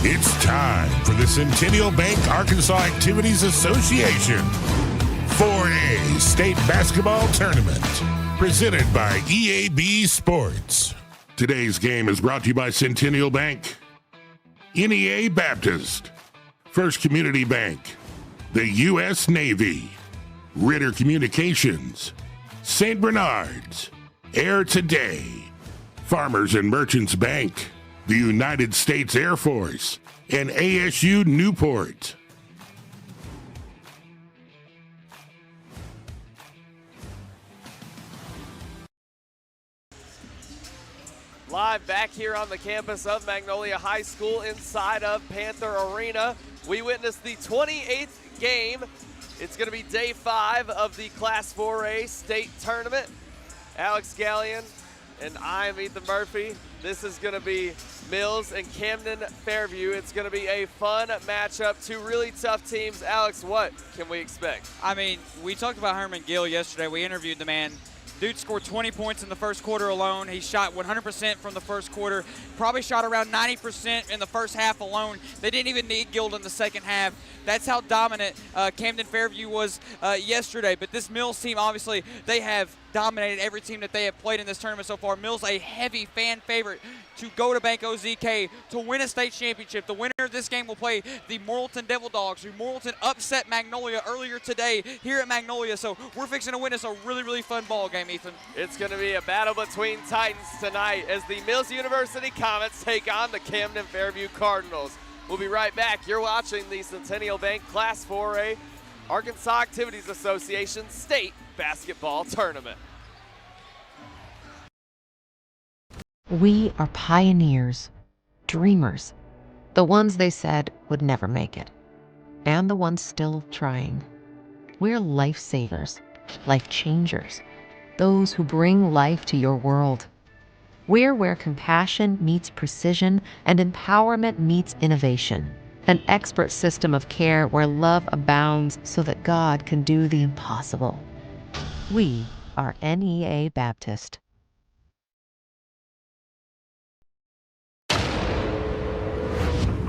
It's time for the Centennial Bank Arkansas Activities Association 4A State Basketball Tournament, presented by EAB Sports. Today's game is brought to you by Centennial Bank, NEA Baptist, First Community Bank, the U.S. Navy, Ritter Communications, St. Bernard's, Air Today, Farmers and Merchants Bank, the United States Air Force, and ASU Newport. Live back here on the campus of Magnolia High School inside of Panther Arena. We witnessed the 28th game. It's going to be day 5 of the Class 4A state tournament. Alex Gallion and I'm Ethan Murphy. This is going to be Mills and Camden Fairview. It's going to be a fun matchup. Two really tough teams. Alex, what can we expect? I mean, we talked about Herman Gill yesterday. We interviewed the man. Dude scored 20 points in the first quarter alone. He shot 100% from the first quarter. Probably shot around 90% in the first half alone. They didn't even need Gill in the second half. That's how dominant Camden Fairview was yesterday. But this Mills team, obviously, they have dominated every team that they have played in this tournament so far. Mills, a heavy fan favorite to go to Bank OZK to win a state championship. The winner of this game will play the Morrilton Devil Dogs, who Morrilton upset Magnolia earlier today here at Magnolia. So we're fixing to witness a really, really fun ball game, Ethan. It's going to be a battle between Titans tonight as the Mills University Comets take on the Camden Fairview Cardinals. We'll be right back. You're watching the Centennial Bank Class 4A Arkansas Activities Association State Basketball Tournament. We are pioneers, dreamers, the ones they said would never make it, and the ones still trying. We're lifesavers, life changers, those who bring life to your world. We're where compassion meets precision and empowerment meets innovation. An expert system of care where love abounds so that God can do the impossible. We are NEA Baptist.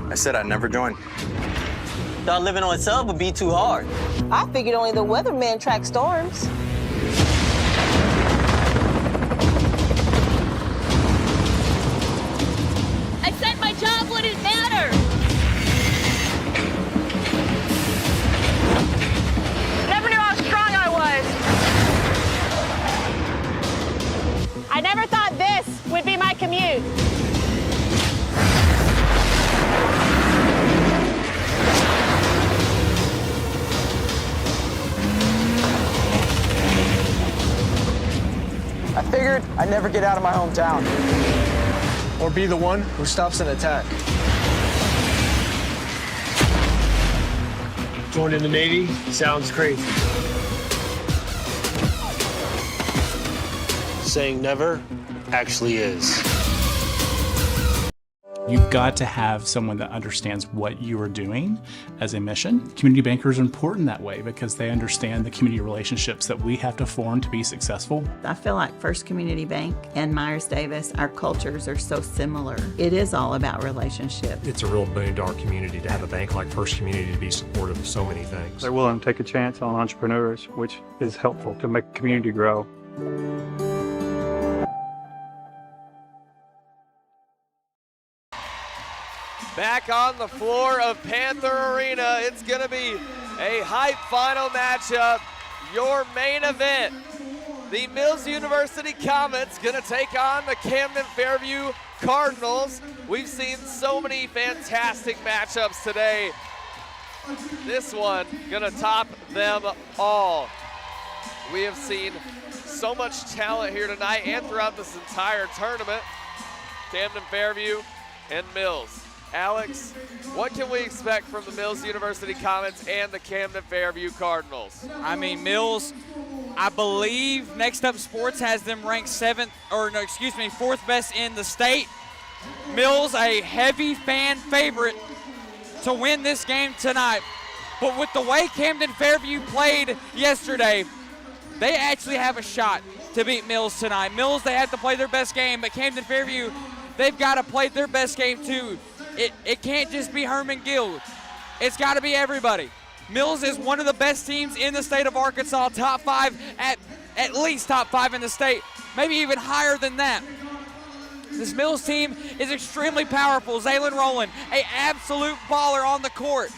I said I'd never join. Thought living on sub would be too hard. I figured only the weatherman tracks storms. I said my job wouldn't matter. Never knew how strong I was. I never thought this would be my commute. I figured I'd never get out of my hometown. Or be the one who stops an attack. Joining the Navy sounds crazy. Saying never actually is. You've got to have someone that understands what you are doing as a mission. Community bankers are important that way because they understand the community relationships that we have to form to be successful. I feel like First Community Bank and Myers-Davis, our cultures are so similar. It is all about relationship. It's a real boon to our community to have a bank like First Community to be supportive of so many things. They're willing to take a chance on entrepreneurs, which is helpful to make the community grow. Back on the floor of Panther Arena, it's going to be a hype final matchup. Your main event, the Mills University Comets going to take on the Camden Fairview Cardinals. We've seen so many fantastic matchups today. This one going to top them all. We have seen so much talent here tonight and throughout this entire tournament. Camden Fairview and Mills. Alex, what can we expect from the Mills University Comets and the Camden Fairview Cardinals? I mean, Mills, I believe Next Up Sports has them ranked fourth best in the state. Mills, a heavy fan favorite to win this game tonight. But with the way Camden Fairview played yesterday, they actually have a shot to beat Mills tonight. Mills, they have to play their best game, but Camden Fairview, they've got to play their best game too it can't just be Herman Gill. It's got to be everybody. Mills is one of the best teams in the state of Arkansas, top 5, at least top 5 in the state, maybe even higher than that. This Mills team is extremely powerful. Zaylin Rowland, an absolute baller on the court.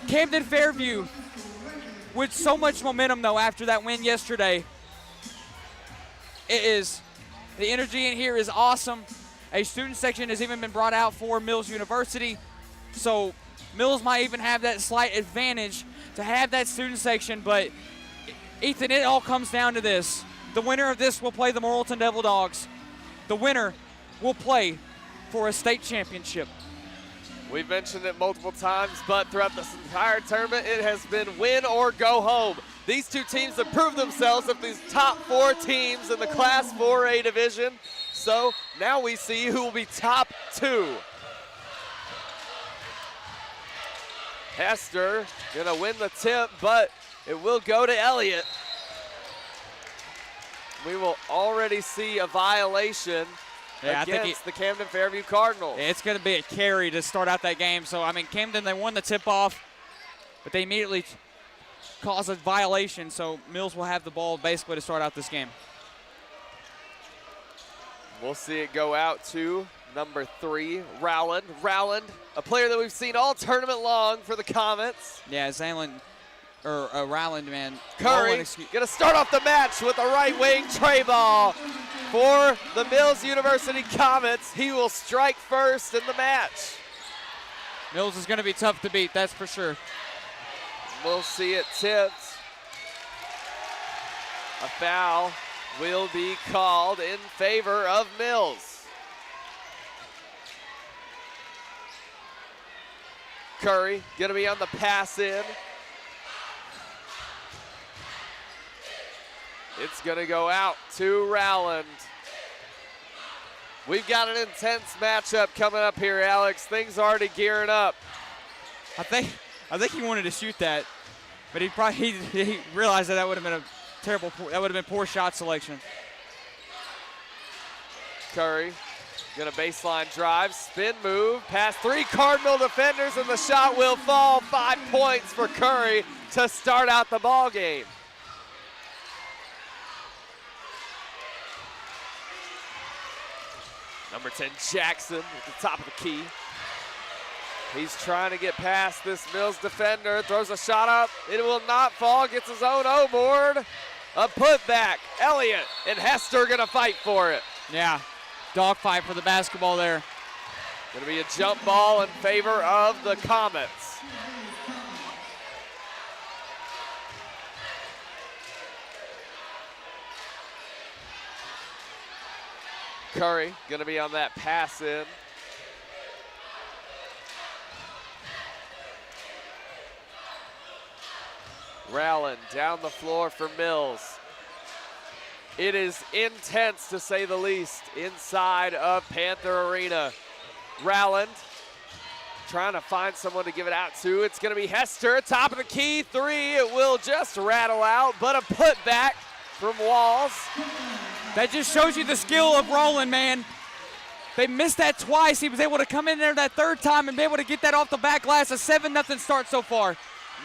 Camden Fairview with so much momentum, though, after that win yesterday. The energy in here is awesome. A student section has even been brought out for Mills University. So Mills might even have that slight advantage to have that student section, but Ethan, it all comes down to this. The winner of this will play the Morrilton Devil Dogs. The winner will play for a state championship. We've mentioned it multiple times, but throughout this entire tournament, it has been win or go home. These two teams have proved themselves as these top 4 teams in the Class 4A division. So now we see who will be top 2. Hester gonna win the tip, but it will go to Elliott. We will already see a violation against the Camden Fairview Cardinals. It's going to be a carry to start out that game. So, I mean, Camden, they won the tip-off, but they immediately caused a violation. So Mills will have the ball basically to start out this game. We'll see it go out to number 3, Rowland. Rowland, a player that we've seen all tournament long for the Comets. Yeah, Rowland, man. Curry gonna start off the match with a right wing tray ball for the Mills University Comets. He will strike first in the match. Mills is gonna be tough to beat, that's for sure. We'll see it tipped. A foul will be called in favor of Mills. Curry gonna be on the pass in. It's gonna go out to Rowland. We've got an intense matchup coming up here, Alex. Things already gearing up. I think he wanted to shoot that, but he realized that would have been that would have been poor shot selection. Curry gonna baseline drive, spin move, past 3 Cardinal defenders, and the shot will fall. 5 points for Curry to start out the ball game. Number 10, Jackson at the top of the key. He's trying to get past this Mills defender, throws a shot up. It will not fall, gets his own O-board. A putback. Elliott and Hester gonna fight for it. Yeah, dogfight for the basketball there. Gonna be a jump ball in favor of the Comets. Curry gonna be on that pass in. Rowland down the floor for Mills. It is intense, to say the least, inside of Panther Arena. Rowland trying to find someone to give it out to. It's gonna be Hester, top of the key, 3. It will just rattle out, but a putback from Walls. That just shows you the skill of Rowland, man. They missed that twice. He was able to come in there that 3rd time and be able to get that off the back glass. A 7-0 start so far.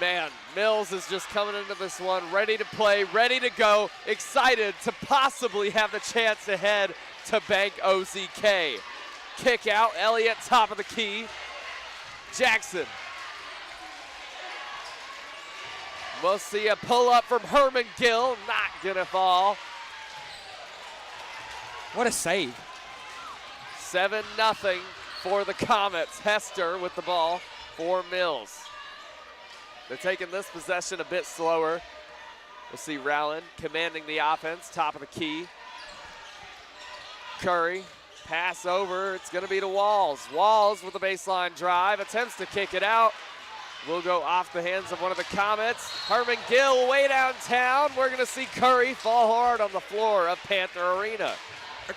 Man, Mills is just coming into this one ready to play, ready to go, excited to possibly have the chance to head to Bank OZK. Kick out, Elliott, top of the key. Jackson. We'll see a pull up from Herman Gill, not gonna fall. What a save. 7-0 for the Comets. Hester with the ball for Mills. They're taking this possession a bit slower. We'll see Rowland commanding the offense, top of the key. Curry, pass over, it's gonna be to Walls. Walls with a baseline drive, attempts to kick it out. Will go off the hands of one of the Comets. Herman Gill way downtown. We're gonna see Curry fall hard on the floor of Panther Arena.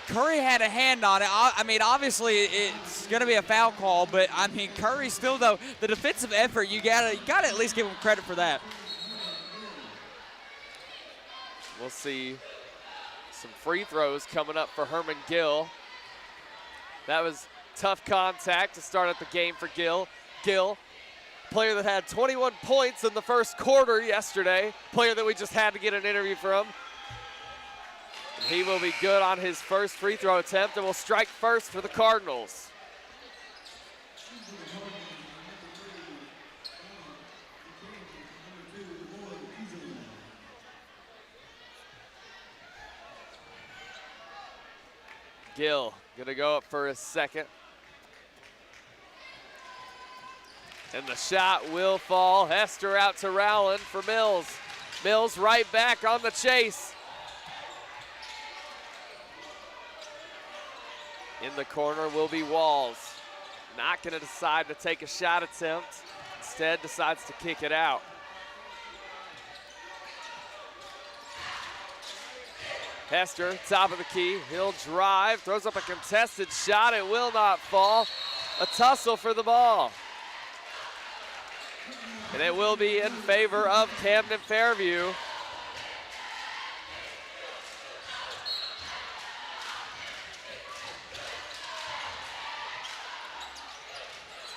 Curry had a hand on it. I mean, obviously it's going to be a foul call, but I mean, Curry still, though, the defensive effort, you gotta at least give him credit for that. We'll see some free throws coming up for Herman Gill. That was Tough contact to start up the game for Gill. Gill, player that had 21 points in the first quarter yesterday, player that we just had to get an interview from. And he will be good on his first free throw attempt and will strike first for the Cardinals. Gill gonna go up for his second. And the shot will fall. Hester out to Rowland for Mills. Mills right back on the chase. In the corner will be Walls. Not gonna decide to take a shot attempt. Instead decides to kick it out. Hester, top of the key, he'll drive, throws up a contested shot, it will not fall. A tussle for the ball. And it will be in favor of Camden Fairview.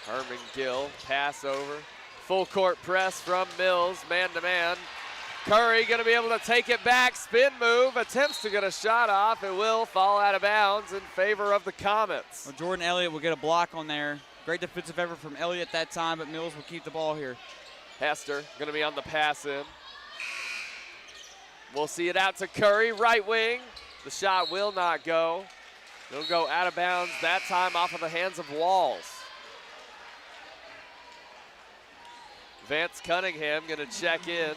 Herman Gill, pass over. Full court press from Mills, man to man. Curry gonna be able to take it back, spin move, attempts to get a shot off. It will fall out of bounds in favor of the Comets. Well, Jordan Elliott will get a block on there. Great defensive effort from Elliott that time, but Mills will keep the ball here. Hester gonna be on the pass in. We'll see it out to Curry, right wing. The shot will not go. It'll go out of bounds, that time off of the hands of Walls. Vance Cunningham gonna check in.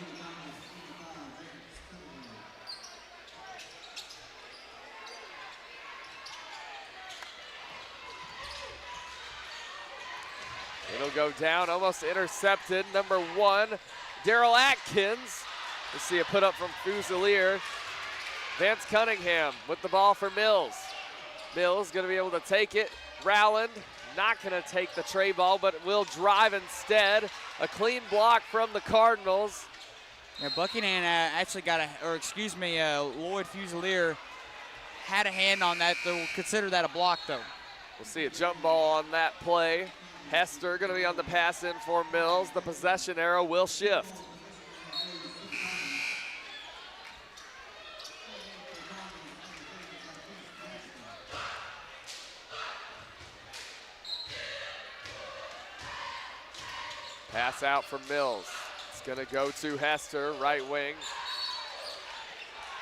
It'll go down, almost intercepted. Number 1, Daryl Atkins. We'll see a put up from Fusilier. Vance Cunningham with the ball for Mills. Mills gonna be able to take it. Rowland not gonna take the tray ball, but will drive instead. A clean block from the Cardinals. Yeah, Buckingham actually got Lloyd Fusilier had a hand on that. They'll consider that a block though. We'll see a jump ball on that play. Hester gonna be on the pass in for Mills. The possession arrow will shift. Pass out from Mills. It's gonna go to Hester, right wing.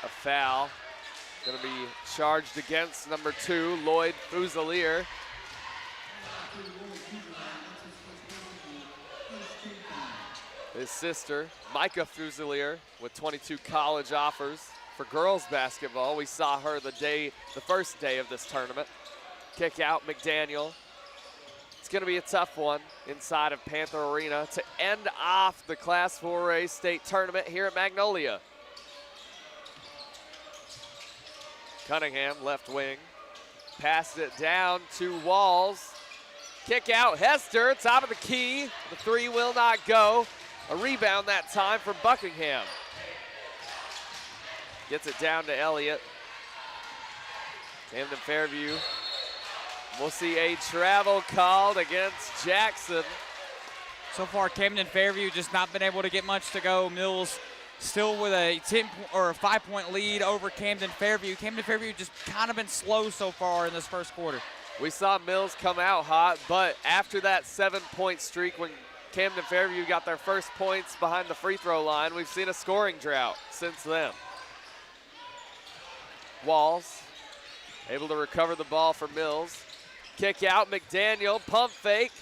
A foul. Gonna be charged against number 2, Lloyd Fusilier. His sister, Micah Fusilier, with 22 college offers for girls basketball. We saw her the first day of this tournament. Kick out McDaniel. It's gonna be a tough one inside of Panther Arena to end off the Class 4A state tournament here at Magnolia. Cunningham, left wing. Passed it down to Walls. Kick out, Hester, top of the key. The 3 will not go. A rebound that time for Buckingham. Gets it down to Elliott. Camden Fairview. We'll see a travel called against Jackson. So far, Camden Fairview just not been able to get much to go. Mills still with a 5-point lead over Camden Fairview. Camden Fairview just kind of been slow so far in this first quarter. We saw Mills come out hot, but after that 7-point streak when Camden Fairview got their first points behind the free throw line, we've seen a scoring drought since then. Walls able to recover the ball for Mills. Kick out, McDaniel, pump fake.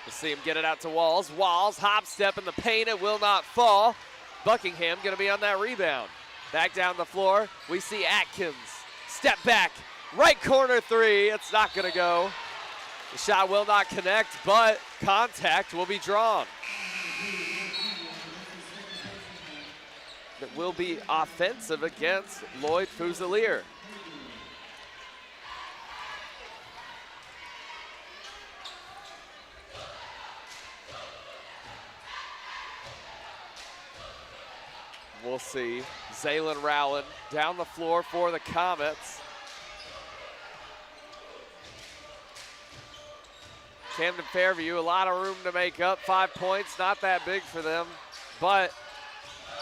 We'll see him get it out to Walls. Walls, hop step in the paint, it will not fall. Buckingham gonna be on that rebound. Back down the floor, we see Atkins. Step back, right corner 3, it's not gonna go. The shot will not connect, but contact will be drawn. It will be offensive against Lloyd Fusilier. We'll see Zaylin Rowland down the floor for the Comets. Camden Fairview, a lot of room to make up. 5 points, not that big for them, but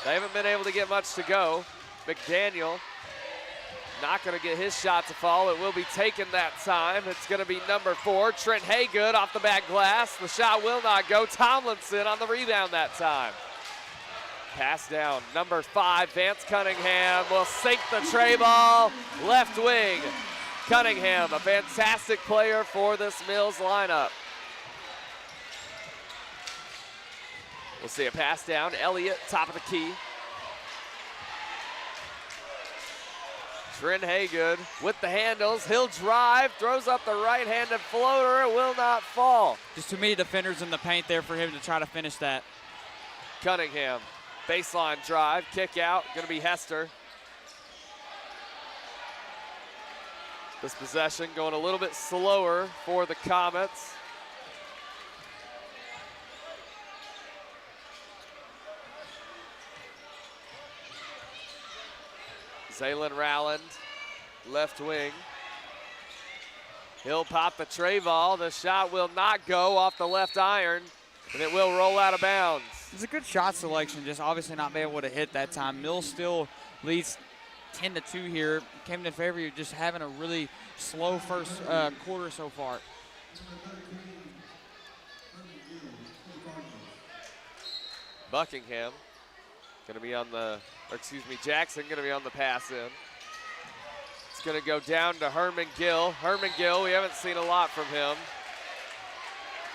they haven't been able to get much to go. McDaniel not going to get his shot to fall. It will be taken that time. It's going to be number 4, Trent Haygood off the back glass. The shot will not go. Tomlinson on the rebound that time. Pass down, number 5, Vance Cunningham will sink the tray ball. Left wing, Cunningham, a fantastic player for this Mills lineup. We'll see a pass down. Elliott, top of the key. Trent Haygood with the handles. He'll drive, throws up the right-handed floater. It will not fall. Just too many defenders in the paint there for him to try to finish that. Cunningham, baseline drive, kick out. Going to be Hester. This possession going a little bit slower for the Comets. Zaylin Rowland, left wing. He'll pop the tray ball. The shot will not go off the left iron, and it will roll out of bounds. It's a good shot selection, just obviously not being able to hit that time. Mills still leads 10-2 here. Camden Fairview just having a really slow first quarter so far. Buckingham going to be on the, or excuse me, Jackson going to be on the pass in. It's going to go down to Herman Gill. Herman Gill, we haven't seen a lot from him,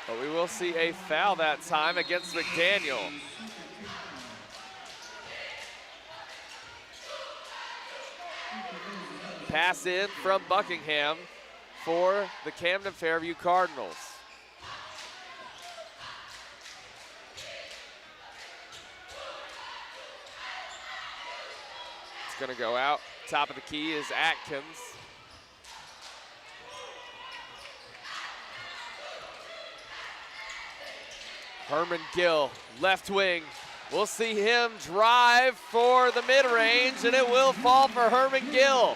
but we will see a foul that time against McDaniel. Pass in from Buckingham for the Camden Fairview Cardinals. It's going to go out. Top of the key is Atkins. Herman Gill, left wing. We'll see him drive for the mid-range, and it will fall for Herman Gill.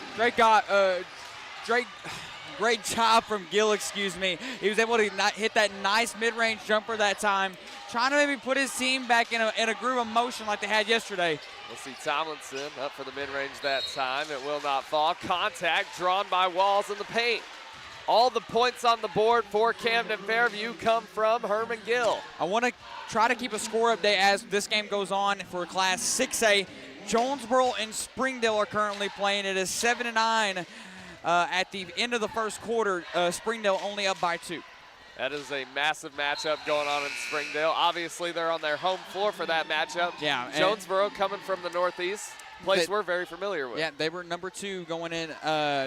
Great job from Gill, excuse me. He was able to hit that nice mid-range jumper that time, trying to maybe put his team back in a groove of motion like they had yesterday. We'll see Tomlinson up for the mid-range that time. It will not fall. Contact drawn by Walls in the paint. All the points on the board for Camden Fairview come from Herman Gill. I want to try to keep a score update as this game goes on for Class 6A. Jonesboro and Springdale are currently playing. It is 7-9 at the end of the first quarter. Springdale only up by 2. That is a massive matchup going on in Springdale. Obviously, they're on their home floor for that matchup. Yeah. Jonesboro coming from the Northeast. Place we're very familiar with. Yeah, they were number 2 going in,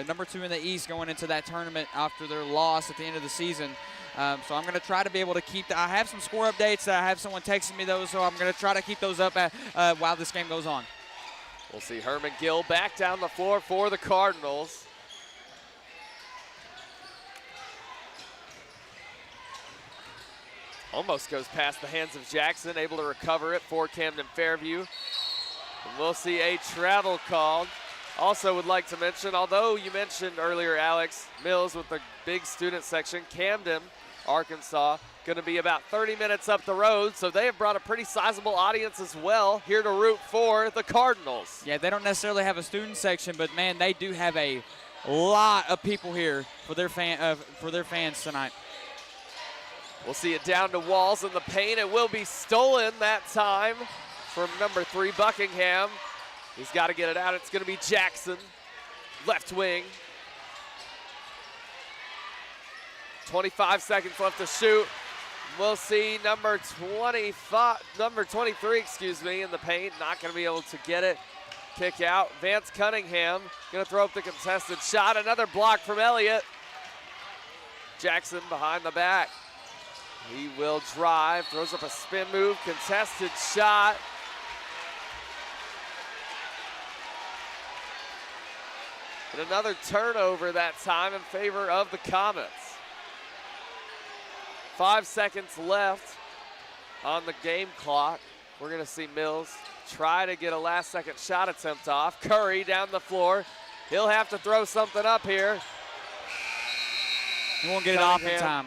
number 2 in the East going into that tournament after their loss at the end of the season. So I'm going to try to be able to keep I have some score updates. I have someone texting me those, so I'm going to try to keep those up while this game goes on. We'll see Herman Gill back down the floor for the Cardinals. Almost goes past the hands of Jackson, able to recover it for Camden Fairview. And we'll see a travel called. Also would like to mention, although you mentioned earlier, Alex, Mills with the big student section, Camden, Arkansas, going to be about 30 minutes up the road, so they have brought a pretty sizable audience as well here to root for the Cardinals. Yeah, they don't necessarily have a student section, but man, they do have a lot of people here for their fans tonight. We'll see it down to Walls in the paint. It will be stolen that time from number 3, Buckingham. He's got to get it out. It's going to be Jackson, left wing. 25 seconds left to shoot. We'll see number 23, excuse me, in the paint. Not going to be able to get it. Kick out. Vance Cunningham going to throw up the contested shot. Another block from Elliott. Jackson behind the back. He will drive, throws up a spin move, contested shot. And another turnover that time in favor of the Comets. 5 seconds left on the game clock. We're going to see Mills try to get a last-second shot attempt off. Curry down the floor. He'll have to throw something up here. He won't get it off in time.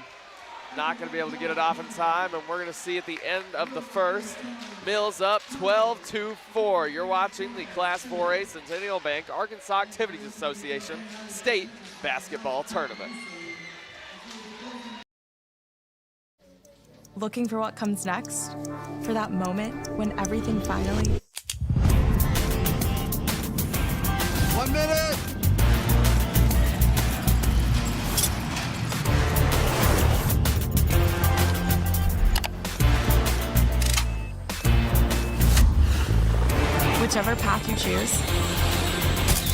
not going to be able to get it off in time, and we're going to see at the end of the first, Mills up 12-4. You're watching the Class 4A Centennial Bank Arkansas Activities Association State Basketball Tournament. Looking for what comes next? For that moment when everything finally... 1 minute! Whichever path you choose,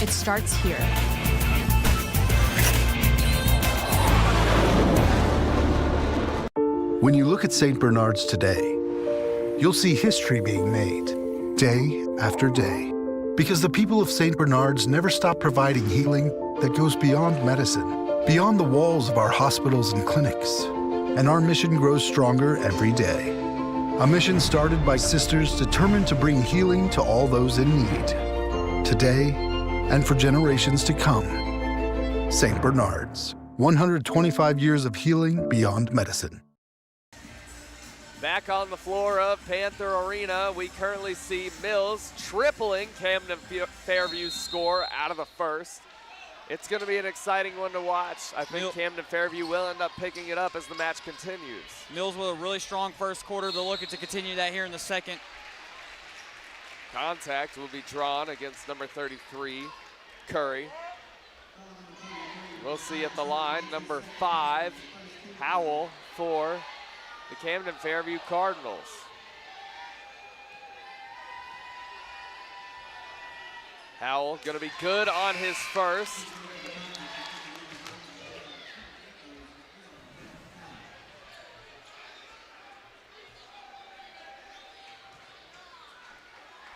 it starts here. When you look at St. Bernard's today, you'll see history being made, day after day, because the people of St. Bernard's never stop providing healing that goes beyond medicine, beyond the walls of our hospitals and clinics. And our mission grows stronger every day. A mission started by sisters determined to bring healing to all those in need, today and for generations to come. St. Bernard's, 125 years of healing beyond medicine. Back on the floor of Panther Arena, we currently see Mills tripling Camden Fairview's score out of the first. It's going to be an exciting one to watch. I think Camden Fairview will end up picking it up as the match continues. Mills with a really strong first quarter. They're looking to continue that here in the second. Contact will be drawn against number 33, Curry. We'll see at the line, number 5, Howell for the Camden Fairview Cardinals. Howell gonna be good on his first.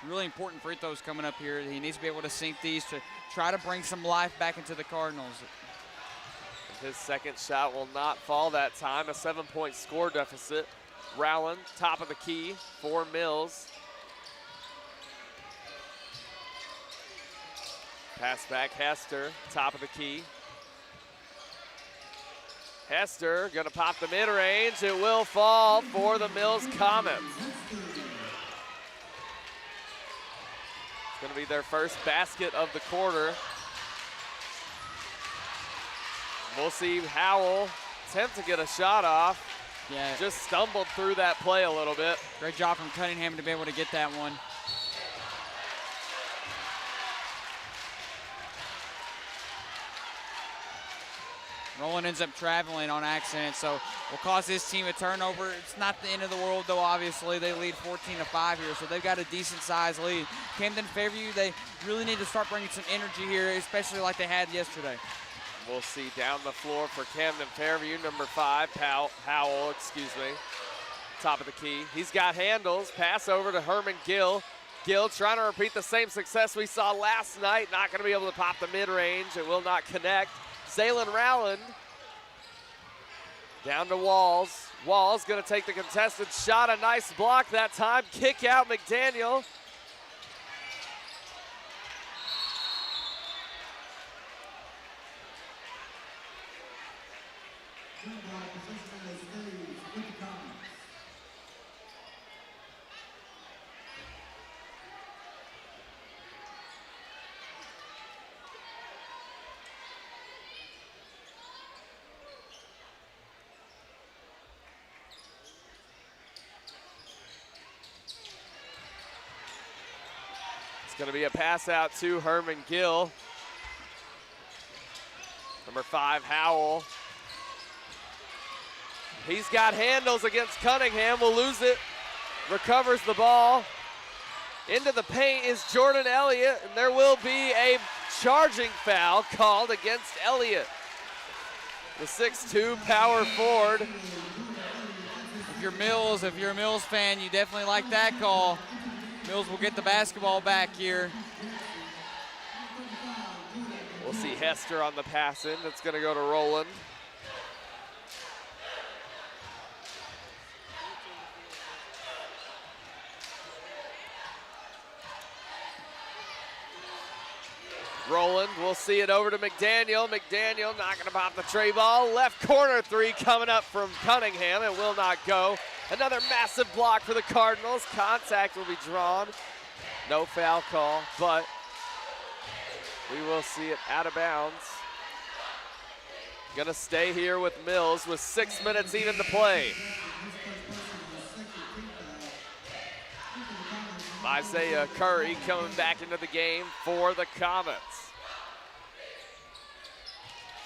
Really important free throws coming up here. He needs to be able to sink these to try to bring some life back into the Cardinals. His second shot will not fall that time. A 7-point score deficit. Rowland, top of the key for Mills. Pass back, Hester, top of the key. Hester gonna pop the mid-range. It will fall for the Mills Comets. It's gonna be their first basket of the quarter. We'll see Howell attempt to get a shot off. Yeah. Just stumbled through that play a little bit. Great job from Cunningham to be able to get that one. Roland ends up traveling on accident, so will cause his team a turnover. It's not the end of the world, though, obviously. They lead 14-5 here, so they've got a decent-sized lead. Camden Fairview, they really need to start bringing some energy here, especially like they had yesterday. We'll see down the floor for Camden Fairview, number 5, Howell, top of the key. He's got handles, pass over to Herman Gill. Gill trying to repeat the same success we saw last night, not gonna be able to pop the mid-range. It will not connect. Zaylen Rowland down to Walls. Walls gonna take the contested shot, a nice block that time. Kick out McDaniel. Going to be a pass out to Herman Gill. Number 5, Howell. He's got handles against Cunningham, will lose it. Recovers the ball. Into the paint is Jordan Elliott, and there will be a charging foul called against Elliott. The 6'2" power forward. If you're a Mills fan, you definitely like that call. Mills will get the basketball back here. We'll see Hester on the pass in. That's going to go to Rowland. Roland will see it over to McDaniel. McDaniel not going to pop the tray ball. Left corner three coming up from Cunningham. It will not go. Another massive block for the Cardinals. Contact will be drawn. No foul call, but we will see it out of bounds. Gonna stay here with Mills with 6 minutes even to play. Isaiah Curry coming back into the game for the Comets.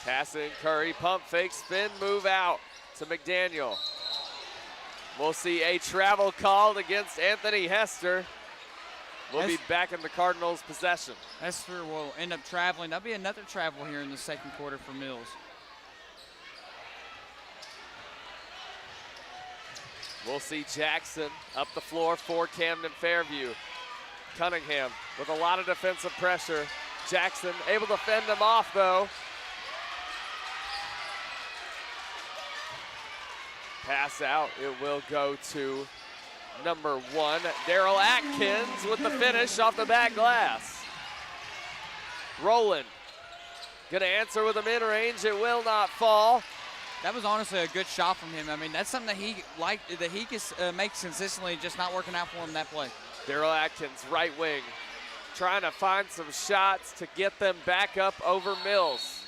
Passing Curry, pump fake, spin, move out to McDaniel. We'll see a travel called against Anthony Hester. We'll be back in the Cardinals' possession. Hester will end up traveling. That'll be another travel here in the second quarter for Mills. We'll see Jackson up the floor for Camden Fairview. Cunningham with a lot of defensive pressure. Jackson able to fend him off though. Pass out, it will go to number 1, Daryl Atkins with the finish off the back glass. Roland gonna answer with a mid-range, it will not fall. That was honestly a good shot from him. I mean, that's something that he makes consistently, just not working out for him that play. Daryl Atkins, right wing, trying to find some shots to get them back up over Mills.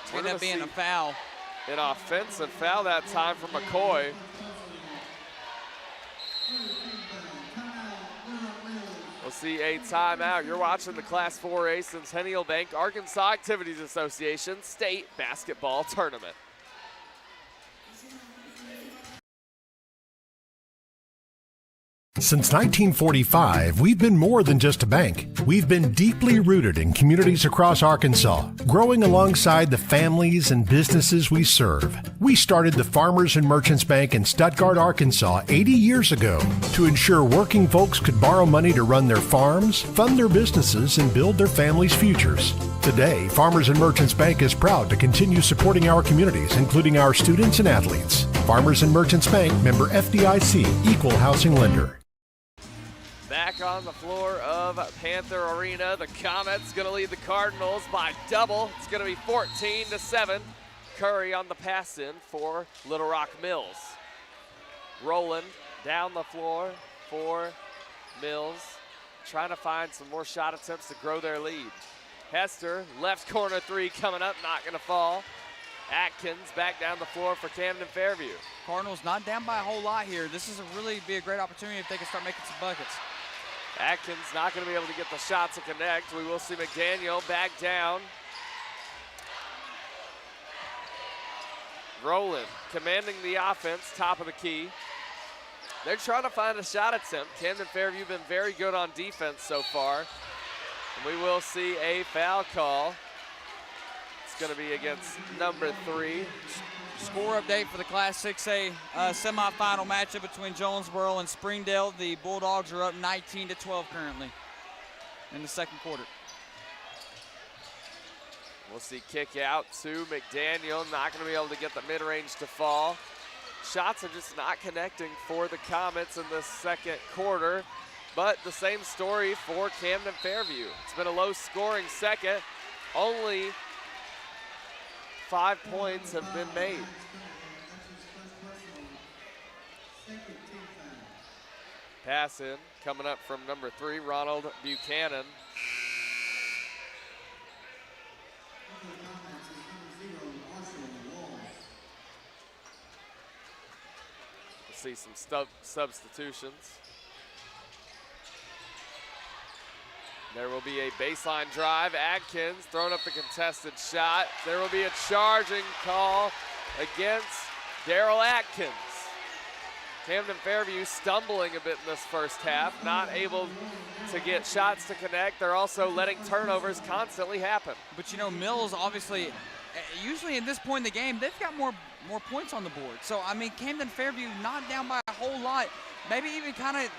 It's going to be a foul. An offensive foul that time from McCoy. We'll see a timeout. You're watching the Class 4A Centennial Bank Arkansas Activities Association State Basketball Tournament. Since 1945, we've been more than just a bank. We've been deeply rooted in communities across Arkansas, growing alongside the families and businesses we serve. We started the Farmers and Merchants Bank in Stuttgart, Arkansas 80 years ago to ensure working folks could borrow money to run their farms, fund their businesses, and build their families' futures. Today, Farmers and Merchants Bank is proud to continue supporting our communities, including our students and athletes. Farmers and Merchants Bank, member FDIC, equal housing lender. Back on the floor of Panther Arena, the Comets going to lead the Cardinals by double. It's going to be 14-7. Curry on the pass in for Little Rock Mills. Roland down the floor for Mills, trying to find some more shot attempts to grow their lead. Hester, left corner three coming up, not going to fall. Atkins back down the floor for Camden Fairview. Cardinals not down by a whole lot here. This is be a great opportunity if they can start making some buckets. Atkins not going to be able to get the shot to connect. We will see McDaniel back down. Roland commanding the offense, top of the key. They're trying to find a shot attempt. Camden Fairview been very good on defense so far. And we will see a foul call. It's going to be against number 3. Score update for the Class 6A semifinal matchup between Jonesboro and Springdale. The Bulldogs are up 19-12 currently in the second quarter. We'll see kick out to McDaniel. Not going to be able to get the mid-range to fall. Shots are just not connecting for the Comets in the second quarter. But the same story for Camden Fairview. It's been a low-scoring second. Only 5 points have been made. Pass in, coming up from number 3, Ronald Buchanan. We'll see some substitutions. There will be a baseline drive. Atkins throwing up the contested shot. There will be a charging call against Daryl Atkins. Camden Fairview stumbling a bit in this first half, not able to get shots to connect. They're also letting turnovers constantly happen. But you know, Mills obviously, usually in this point in the game, they've got more points on the board. So, I mean, Camden Fairview not down by a whole lot. Maybe even kind of,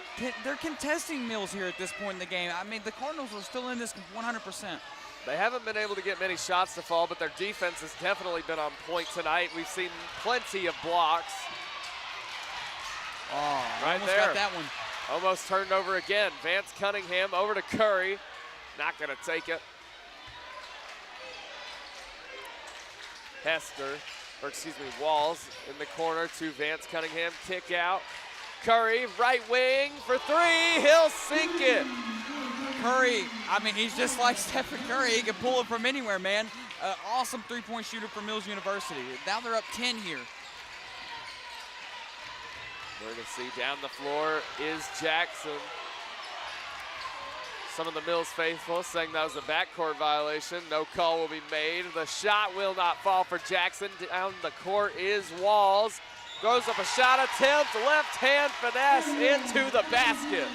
they're contesting Mills here at this point in the game. I mean, the Cardinals are still in this 100%. They haven't been able to get many shots to fall, but their defense has definitely been on point tonight. We've seen plenty of blocks. Oh, right almost there. got that one. Almost turned over again. Vance Cunningham over to Curry. Not gonna take it. Walls in the corner to Vance Cunningham. Kick out. Curry, right wing for three. He'll sink it. Curry, I mean, he's just like Stephen Curry. He can pull it from anywhere, man. Awesome three-point shooter for Mills University. Now they're up 10 here. We're going to see down the floor is Jackson. Some of the Mills faithful saying that was a backcourt violation. No call will be made. The shot will not fall for Jackson. Down the court is Walls. Goes up a shot attempt, left hand finesse into the basket.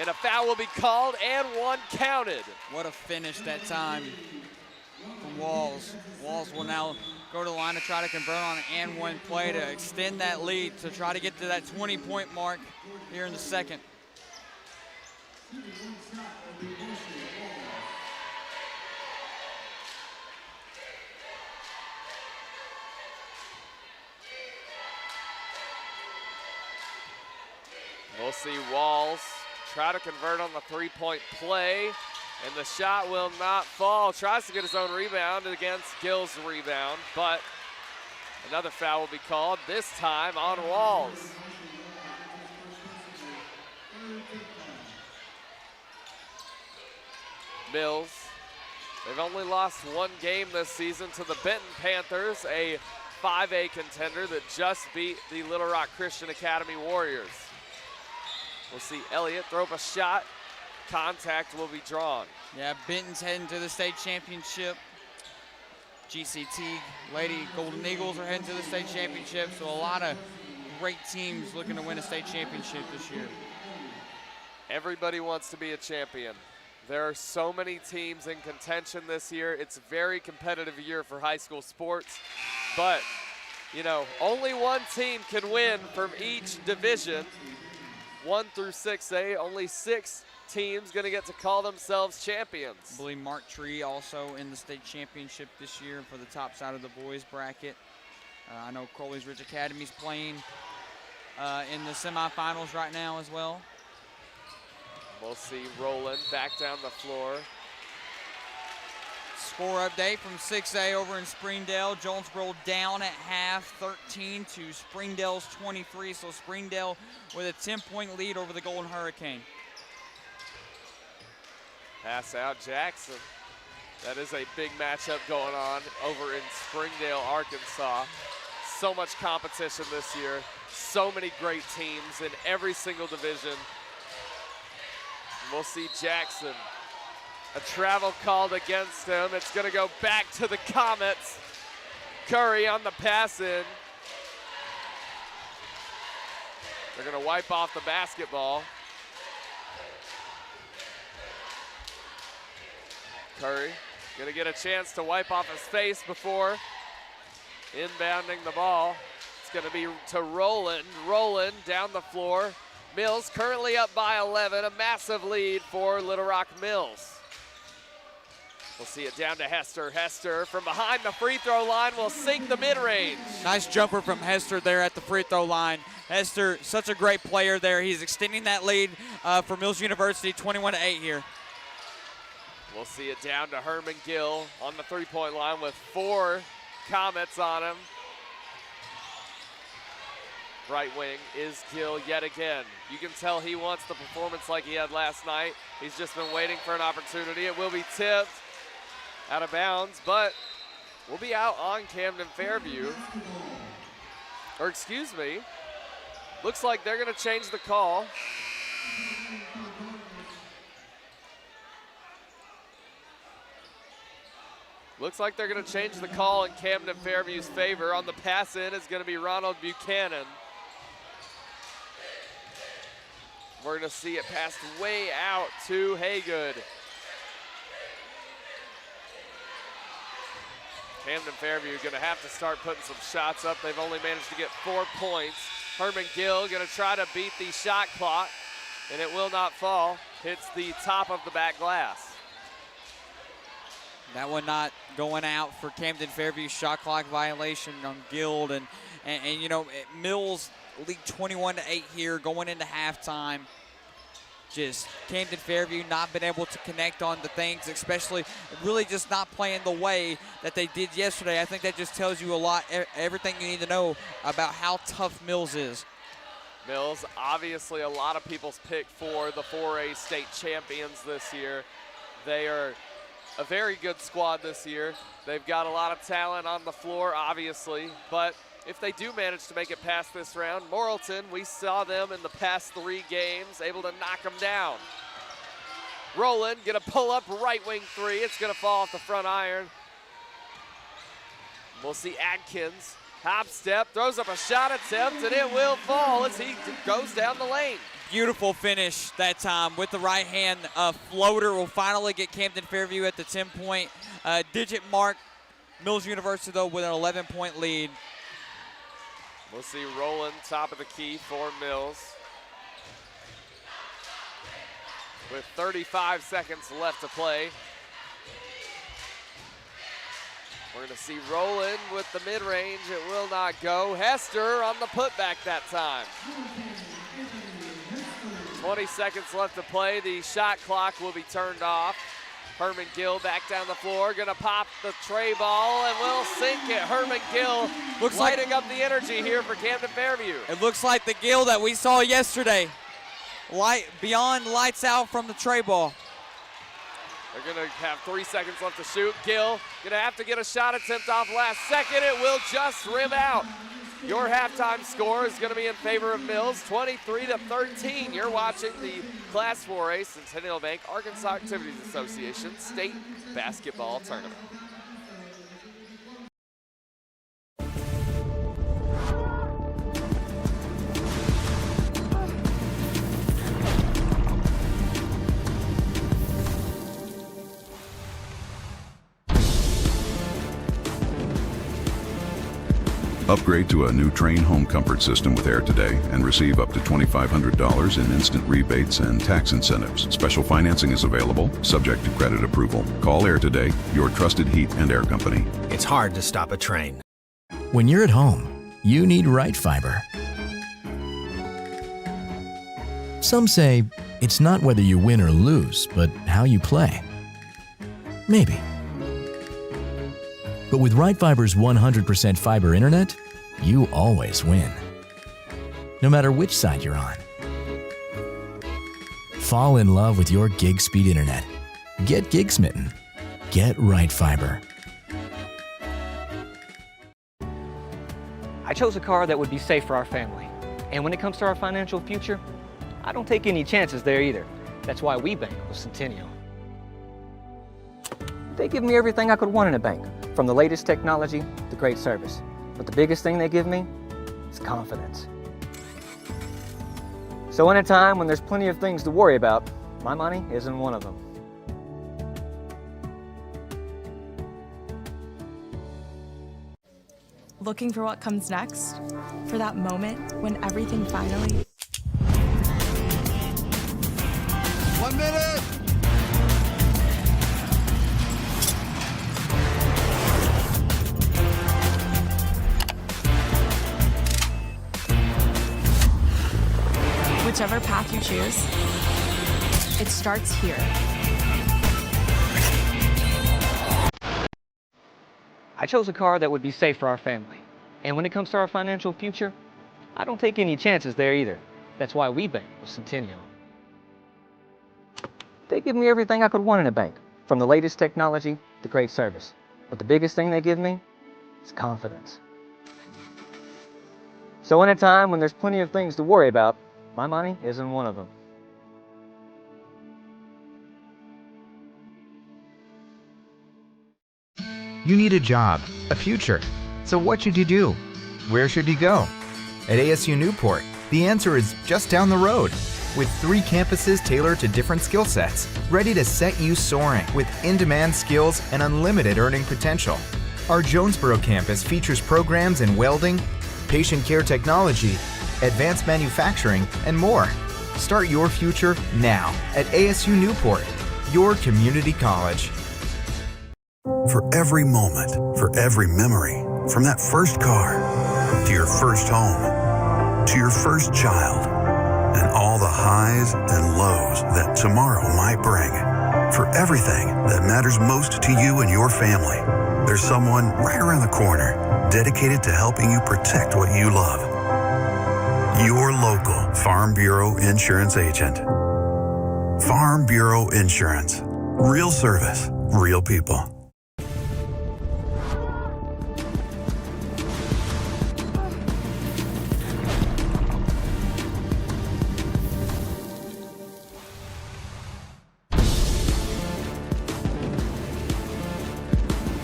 And a foul will be called and one counted. What a finish that time from Walls. Walls will now go to the line to try to convert on an and one play to extend that lead to try to get to that 20-point mark here in the second. We'll see Walls try to convert on the three-point play, and the shot will not fall. Tries to get his own rebound against Gill's rebound, but another foul will be called, this time on Walls. Mills, they've only lost one game this season to the Benton Panthers, a 5A contender that just beat the Little Rock Christian Academy Warriors. We'll see Elliott throw up a shot. Contact will be drawn. Yeah, Benton's heading to the state championship. GCT Lady Golden Eagles are heading to the state championship, so a lot of great teams looking to win a state championship this year. Everybody wants to be a champion. There are so many teams in contention this year. It's a very competitive year for high school sports, but you know, only one team can win from each division. 1 through 6A, only 6 teams gonna get to call themselves champions. I believe Mark Tree also in the state championship this year for the top side of the boys bracket. I know Crowley's Ridge Academy's playing in the semifinals right now as well. We'll see Roland back down the floor. Score update from 6A over in Springdale. Jonesboro down at half, 13 to Springdale's 23. So Springdale with a 10-point lead over the Golden Hurricane. Pass out Jackson. That is a big matchup going on over in Springdale, Arkansas. So much competition this year. So many great teams in every single division. We'll see Jackson. A travel called against him. It's gonna go back to the Comets. Curry on the pass in. They're gonna wipe off the basketball. Curry gonna get a chance to wipe off his face before inbounding the ball. It's gonna be to Roland. Roland down the floor. Mills currently up by 11, a massive lead for Little Rock Mills. We'll see it down to Hester. Hester from behind the free throw line will sink the mid-range. Nice jumper from Hester there at the free throw line. Hester, such a great player there. He's extending that lead for Mills University, 21-8 here. We'll see it down to Herman Gill on the three-point line with 4 Comets on him. Right wing is Gill yet again. You can tell he wants the performance like he had last night. He's just been waiting for an opportunity. It will be tipped out of bounds, but we'll be out on Camden Fairview. Or excuse me, looks like they're gonna change the call. Looks like they're gonna change the call in Camden Fairview's favor. On the pass in is gonna be Ronald Buchanan. We're gonna see it passed way out to Haygood. Camden Fairview gonna have to start putting some shots up. They've only managed to get 4 points. Herman Gill gonna try to beat the shot clock, and it will not fall. Hits the top of the back glass. That one not going out for Camden Fairview. Shot clock violation on Guild. And you know, Mills lead 21-8 here going into halftime. Just Camden Fairview not been able to connect on the things, especially really just not playing the way that they did yesterday. I think that just tells you a lot, everything you need to know about how tough Mills is. Mills, obviously a lot of people's pick for the 4A state champions this year. They are a very good squad this year. They've got a lot of talent on the floor, obviously, but if they do manage to make it past this round, Morrilton, we saw them in the past 3 games, able to knock them down. Rowland gonna pull up right wing 3. It's gonna fall off the front iron. We'll see Adkins, hop step, throws up a shot attempt, and it will fall as he goes down the lane. Beautiful finish that time with the right hand. Floater will finally get Camden Fairview at the 10-point digit mark. Mills University, though, with an 11-point lead. We'll see Rowland top of the key for Mills. With 35 seconds left to play. We're gonna see Rowland with the mid-range. It will not go. Hester on the putback that time. 20 seconds left to play. The shot clock will be turned off. Herman Gill back down the floor, gonna pop the tray ball and will sink it. Herman Gill lighting up the energy here for Camden Fairview. It looks like the Gill that we saw yesterday. Beyond lights out from the tray ball. They're gonna have 3 seconds left to shoot. Gill gonna have to get a shot attempt off last second. It will just rim out. Your halftime score is going to be in favor of Mills, 23-13. You're watching the Class 4A Centennial Bank Arkansas Activities Association State Basketball Tournament. Upgrade to a new Train home comfort system with Air today and receive up to $2,500 in instant rebates and tax incentives. Special financing is available, subject to credit approval. Call Air today, your trusted heat and air company. It's hard to stop a train. When you're at home, you need right fiber. Some say it's not whether you win or lose, but how you play. Maybe. But with Right Fiber's 100% fiber internet, you always win. No matter which side you're on. Fall in love with your gig speed internet. Get gig smitten. Get Right Fiber. I chose a car that would be safe for our family. And when it comes to our financial future, I don't take any chances there either. That's why we bank with Centennial. They give me everything I could want in a bank, from the latest technology to great service. But the biggest thing they give me is confidence. So in a time when there's plenty of things to worry about, my money isn't one of them. Looking for what comes next? For that moment when everything finally... 1 minute! Whichever path you choose, it starts here. I chose a car that would be safe for our family. And when it comes to our financial future, I don't take any chances there either. That's why we bank with Centennial. They give me everything I could want in a bank, from the latest technology to great service. But the biggest thing they give me is confidence. So in a time when there's plenty of things to worry about, my money isn't one of them. You need a job, a future. So what should you do? Where should you go? At ASU Newport, the answer is just down the road. With 3 campuses tailored to different skill sets, ready to set you soaring with in-demand skills and unlimited earning potential. Our Jonesboro campus features programs in welding, patient care technology, advanced manufacturing, and more. Start your future now at ASU Newport, your community college. For every moment, for every memory, from that first car, to your first home, to your first child, and all the highs and lows that tomorrow might bring. For everything that matters most to you and your family, there's someone right around the corner dedicated to helping you protect what you love. Your local Farm Bureau insurance agent. Farm Bureau Insurance. Real service, real people.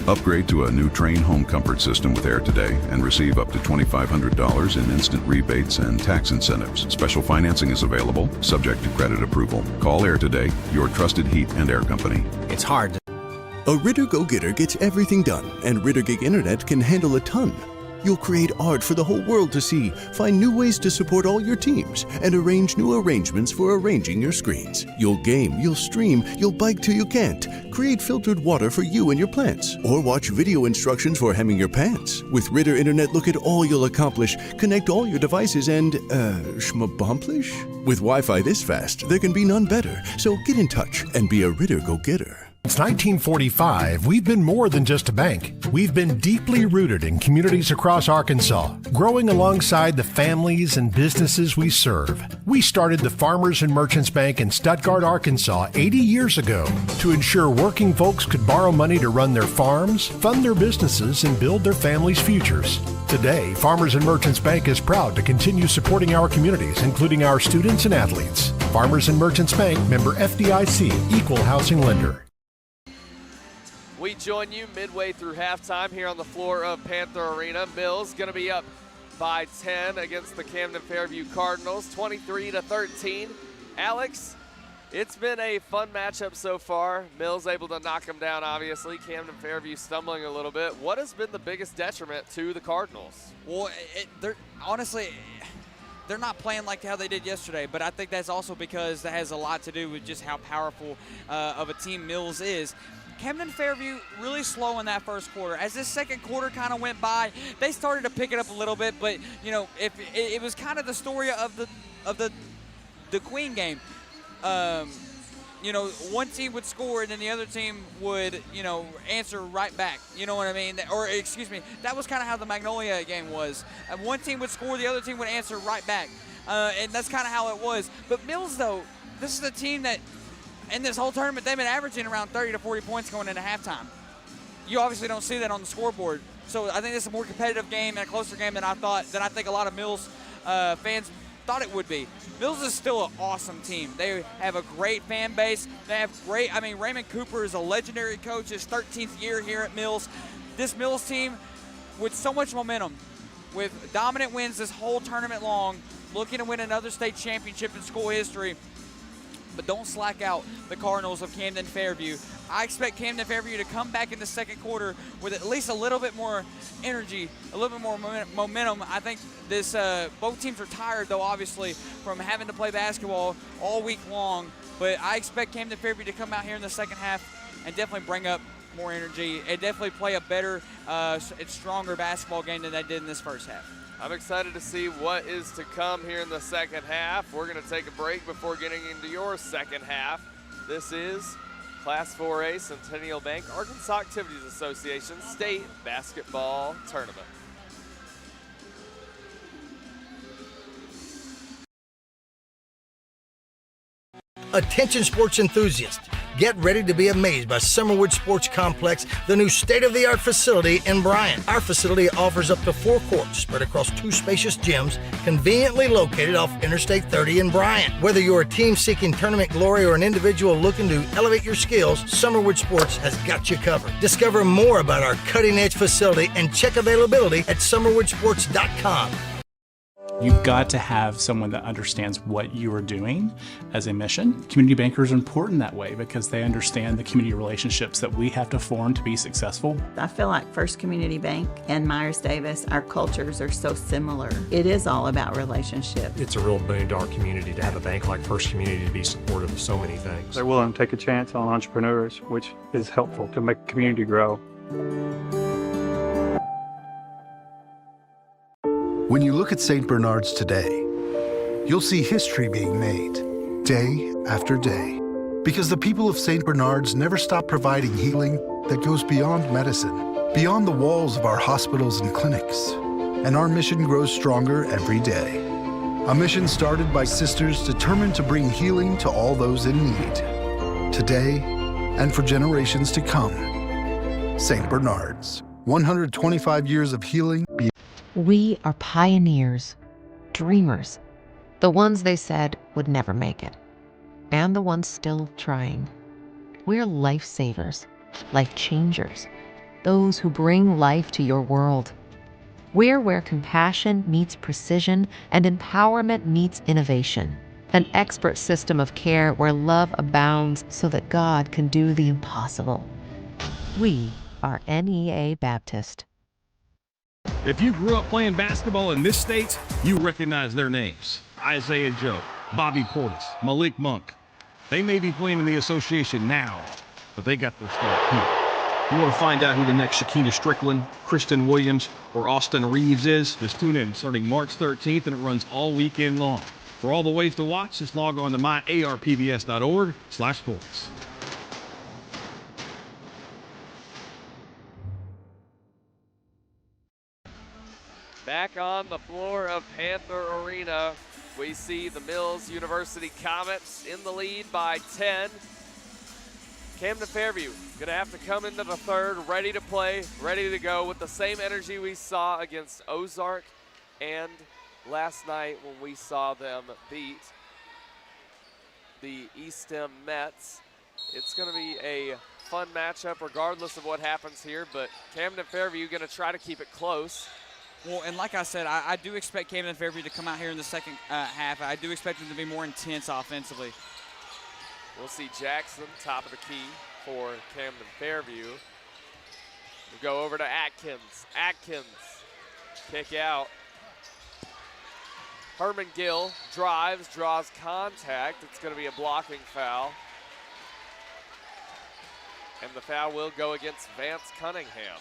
Upgrade to a new Train home comfort system with Air today and receive up to $2,500 in instant rebates and tax incentives. Special financing is available, subject to credit approval. Call Air today, your trusted heat and air company. It's hard to... A Ritter Go-Getter gets everything done, and Ritter Gig Internet can handle a ton. You'll create art for the whole world to see, find new ways to support all your teams, and arrange new arrangements for arranging your screens. You'll game, you'll stream, you'll bike till you can't, create filtered water for you and your plants, or watch video instructions for hemming your pants. With Ritter Internet, look at all you'll accomplish, connect all your devices, and, schmabomplish? With Wi-Fi this fast, there can be none better. So get in touch and be a Ritter Go-Getter. Since 1945, we've been more than just a bank. We've been deeply rooted in communities across Arkansas, growing alongside the families and businesses we serve. We started the Farmers and Merchants Bank in Stuttgart, Arkansas 80 years ago to ensure working folks could borrow money to run their farms, fund their businesses, and build their families' futures. Today, Farmers and Merchants Bank is proud to continue supporting our communities, including our students and athletes. Farmers and Merchants Bank, member FDIC, equal housing lender. We join you midway through halftime here on the floor of Panther Arena. Mills going to be up by 10 against the Camden Fairview Cardinals, 23-13. Alex, it's been a fun matchup so far. Mills able to knock them down, obviously. Camden Fairview stumbling a little bit. What has been the biggest detriment to the Cardinals? Well, honestly, they're not playing like how they did yesterday, but I think that's also because that has a lot to do with just how powerful of a team Mills is. Camden Fairview really slow in that first quarter. As this second quarter kind of went by, they started to pick it up a little bit, but you know, if it was kind of the story of the Queen game. You know, one team would score and then the other team would, you know, answer right back. You know what I mean? Or excuse me, that was kind of how the Magnolia game was. One team would score, the other team would answer right back, and that's kind of how it was. But Mills, though, this is a team that, in this whole tournament, they've been averaging around 30 to 40 points going into halftime. You obviously don't see that on the scoreboard. So I think this is a more competitive game and a closer game than I think a lot of Mills fans thought it would be. Mills is still an awesome team. They have a great fan base. They have Raymond Cooper is a legendary coach, his 13th year here at Mills. This Mills team, with so much momentum, with dominant wins this whole tournament long, looking to win another state championship in school history. But don't slack out the Cardinals of Camden Fairview. I expect Camden Fairview to come back in the second quarter with at least a little bit more energy, a little bit more momentum. I think this both teams are tired, though, obviously, from having to play basketball all week long. But I expect Camden Fairview to come out here in the second half and definitely bring up more energy and definitely play a better and stronger basketball game than they did in this first half. I'm excited to see what is to come here in the second half. We're going to take a break before getting into your second half. This is Class 4A Centennial Bank Arkansas Activities Association State Basketball Tournament. Attention sports enthusiasts, get ready to be amazed by Summerwood Sports Complex, the new state-of-the-art facility in Bryant. Our facility offers up to 4 courts spread across 2 spacious gyms, conveniently located off Interstate 30 in Bryant. Whether you're a team seeking tournament glory or an individual looking to elevate your skills, Summerwood Sports has got you covered. Discover more about our cutting-edge facility and check availability at summerwoodsports.com. You've got to have someone that understands what you are doing as a mission. Community bankers are important that way because they understand the community relationships that we have to form to be successful. I feel like First Community Bank and Myers Davis, our cultures are so similar. It is all about relationships. It's a real boon to our community to have a bank like First Community to be supportive of so many things. They're willing to take a chance on entrepreneurs, which is helpful to make the community grow. When you look at St. Bernard's today, you'll see history being made day after day because the people of St. Bernard's never stop providing healing that goes beyond medicine, beyond the walls of our hospitals and clinics. And our mission grows stronger every day. A mission started by sisters determined to bring healing to all those in need, today and for generations to come. St. Bernard's, 125 years of healing. We are pioneers, dreamers, the ones they said would never make it, and the ones still trying. We're lifesavers, life changers, those who bring life to your world. We're where compassion meets precision and empowerment meets innovation, an expert system of care where love abounds so that God can do the impossible. We are NEA Baptist. If you grew up playing basketball in this state, you recognize their names. Isaiah Joe, Bobby Portis, Malik Monk. They may be playing in the association now, but they got their start here. You want to find out who the next Shakina Strickland, Kristen Williams, or Austin Reeves is? Just tune in starting March 13th, and it runs all weekend long. For all the ways to watch, just log on to myarpbs.org/sports. Back on the floor of Panther Arena, we see the Mills University Comets in the lead by 10. Camden Fairview gonna have to come into the third, ready to play, ready to go with the same energy we saw against Ozark and last night when we saw them beat the Eastham Mets. It's gonna be a fun matchup regardless of what happens here, but Camden Fairview gonna try to keep it close. Well, and like I said, I do expect Camden Fairview to come out here in the second half. I do expect them to be more intense offensively. We'll see Jackson, top of the key for Camden Fairview. We'll go over to Atkins. Atkins, kick out. Herman Gill drives, draws contact. It's going to be a blocking foul. And the foul will go against Vance Cunningham.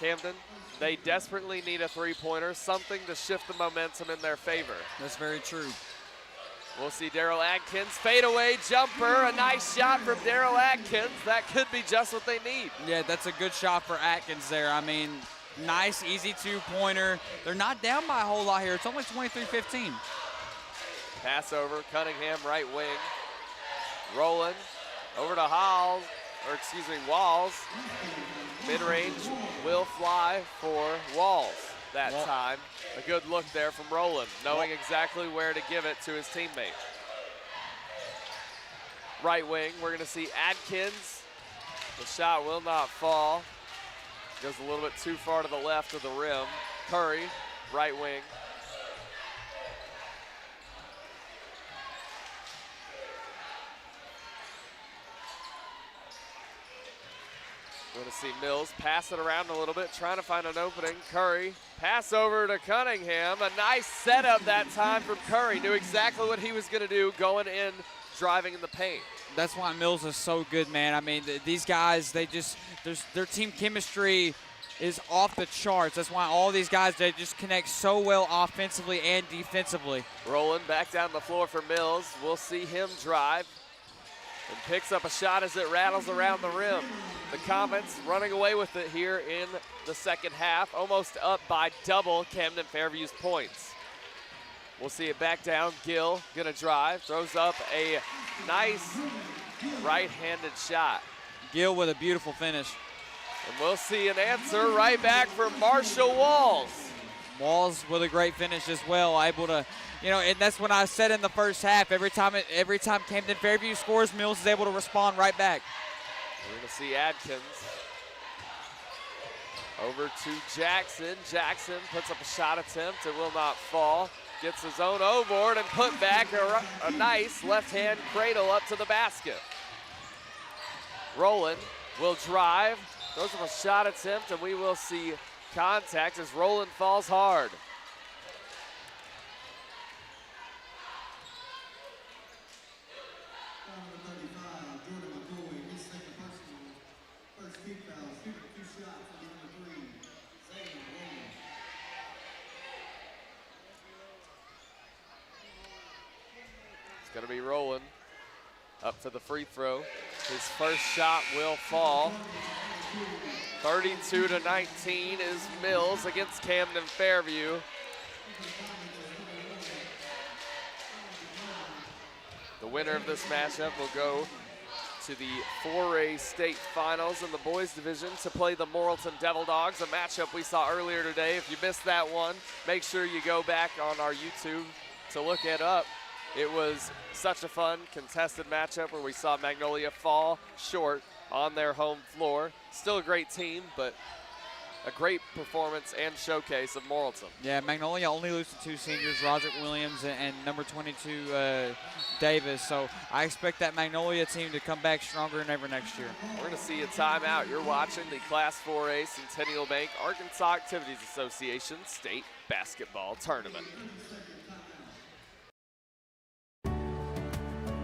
Camden, they desperately need a three-pointer, something to shift the momentum in their favor. That's very true. We'll see Daryl Atkins, fadeaway jumper, a nice shot from Daryl Atkins. That could be just what they need. Yeah, that's a good shot for Atkins there. I mean, nice, easy two-pointer. They're not down by a whole lot here. It's only 23-15. Pass over, Cunningham, right wing. Rolling, over to Hall, or excuse me, Walls. Mid-range will fly for Walls that time. A good look there from Rowland, knowing exactly where to give it to his teammate. Right wing, we're gonna see Atkins. The shot will not fall. Goes a little bit too far to the left of the rim. Curry, right wing. We're going to see Mills pass it around a little bit, trying to find an opening. Curry, pass over to Cunningham. A nice setup that time from Curry. Knew exactly what he was going to do, going in, driving in the paint. That's why Mills is so good, man. I mean, these guys, their team chemistry is off the charts. That's why all these guys, they just connect so well offensively and defensively. Rolling back down the floor for Mills. We'll see him drive and picks up a shot as it rattles around the rim. The Comets running away with it here in the second half, almost up by double Camden Fairview's points. We'll see it back down. Gill gonna drive, throws up a nice right-handed shot. Gill with a beautiful finish. And we'll see an answer right back from Marshall Walls. Walls with a great finish as well, able to, you know, and that's what I said in the first half. Every time Camden Fairview scores, Mills is able to respond right back. We're gonna see Atkins. Over to Jackson. Jackson puts up a shot attempt. It will not fall. Gets his own O-board and put back a nice left-hand cradle up to the basket. Rowland will drive. Throws up a shot attempt, and we will see contact as Rowland falls hard. Going to be Rowland up to the free throw. His first shot will fall. 32-19 is Mills against Camden Fairview. The winner of this matchup will go to the 4A state finals in the boys division to play the Morrilton Devil Dogs, a matchup we saw earlier today. If you missed that one, make sure you go back on our YouTube to look it up. It was such a fun, contested matchup where we saw Magnolia fall short on their home floor. Still a great team, but a great performance and showcase of Morrilton. Yeah, Magnolia only lose to two seniors, Roderick Williams and number 22, Davis. So I expect that Magnolia team to come back stronger than ever next year. We're going to see a timeout. You're watching the Class 4A Centennial Bank Arkansas Activities Association State Basketball Tournament.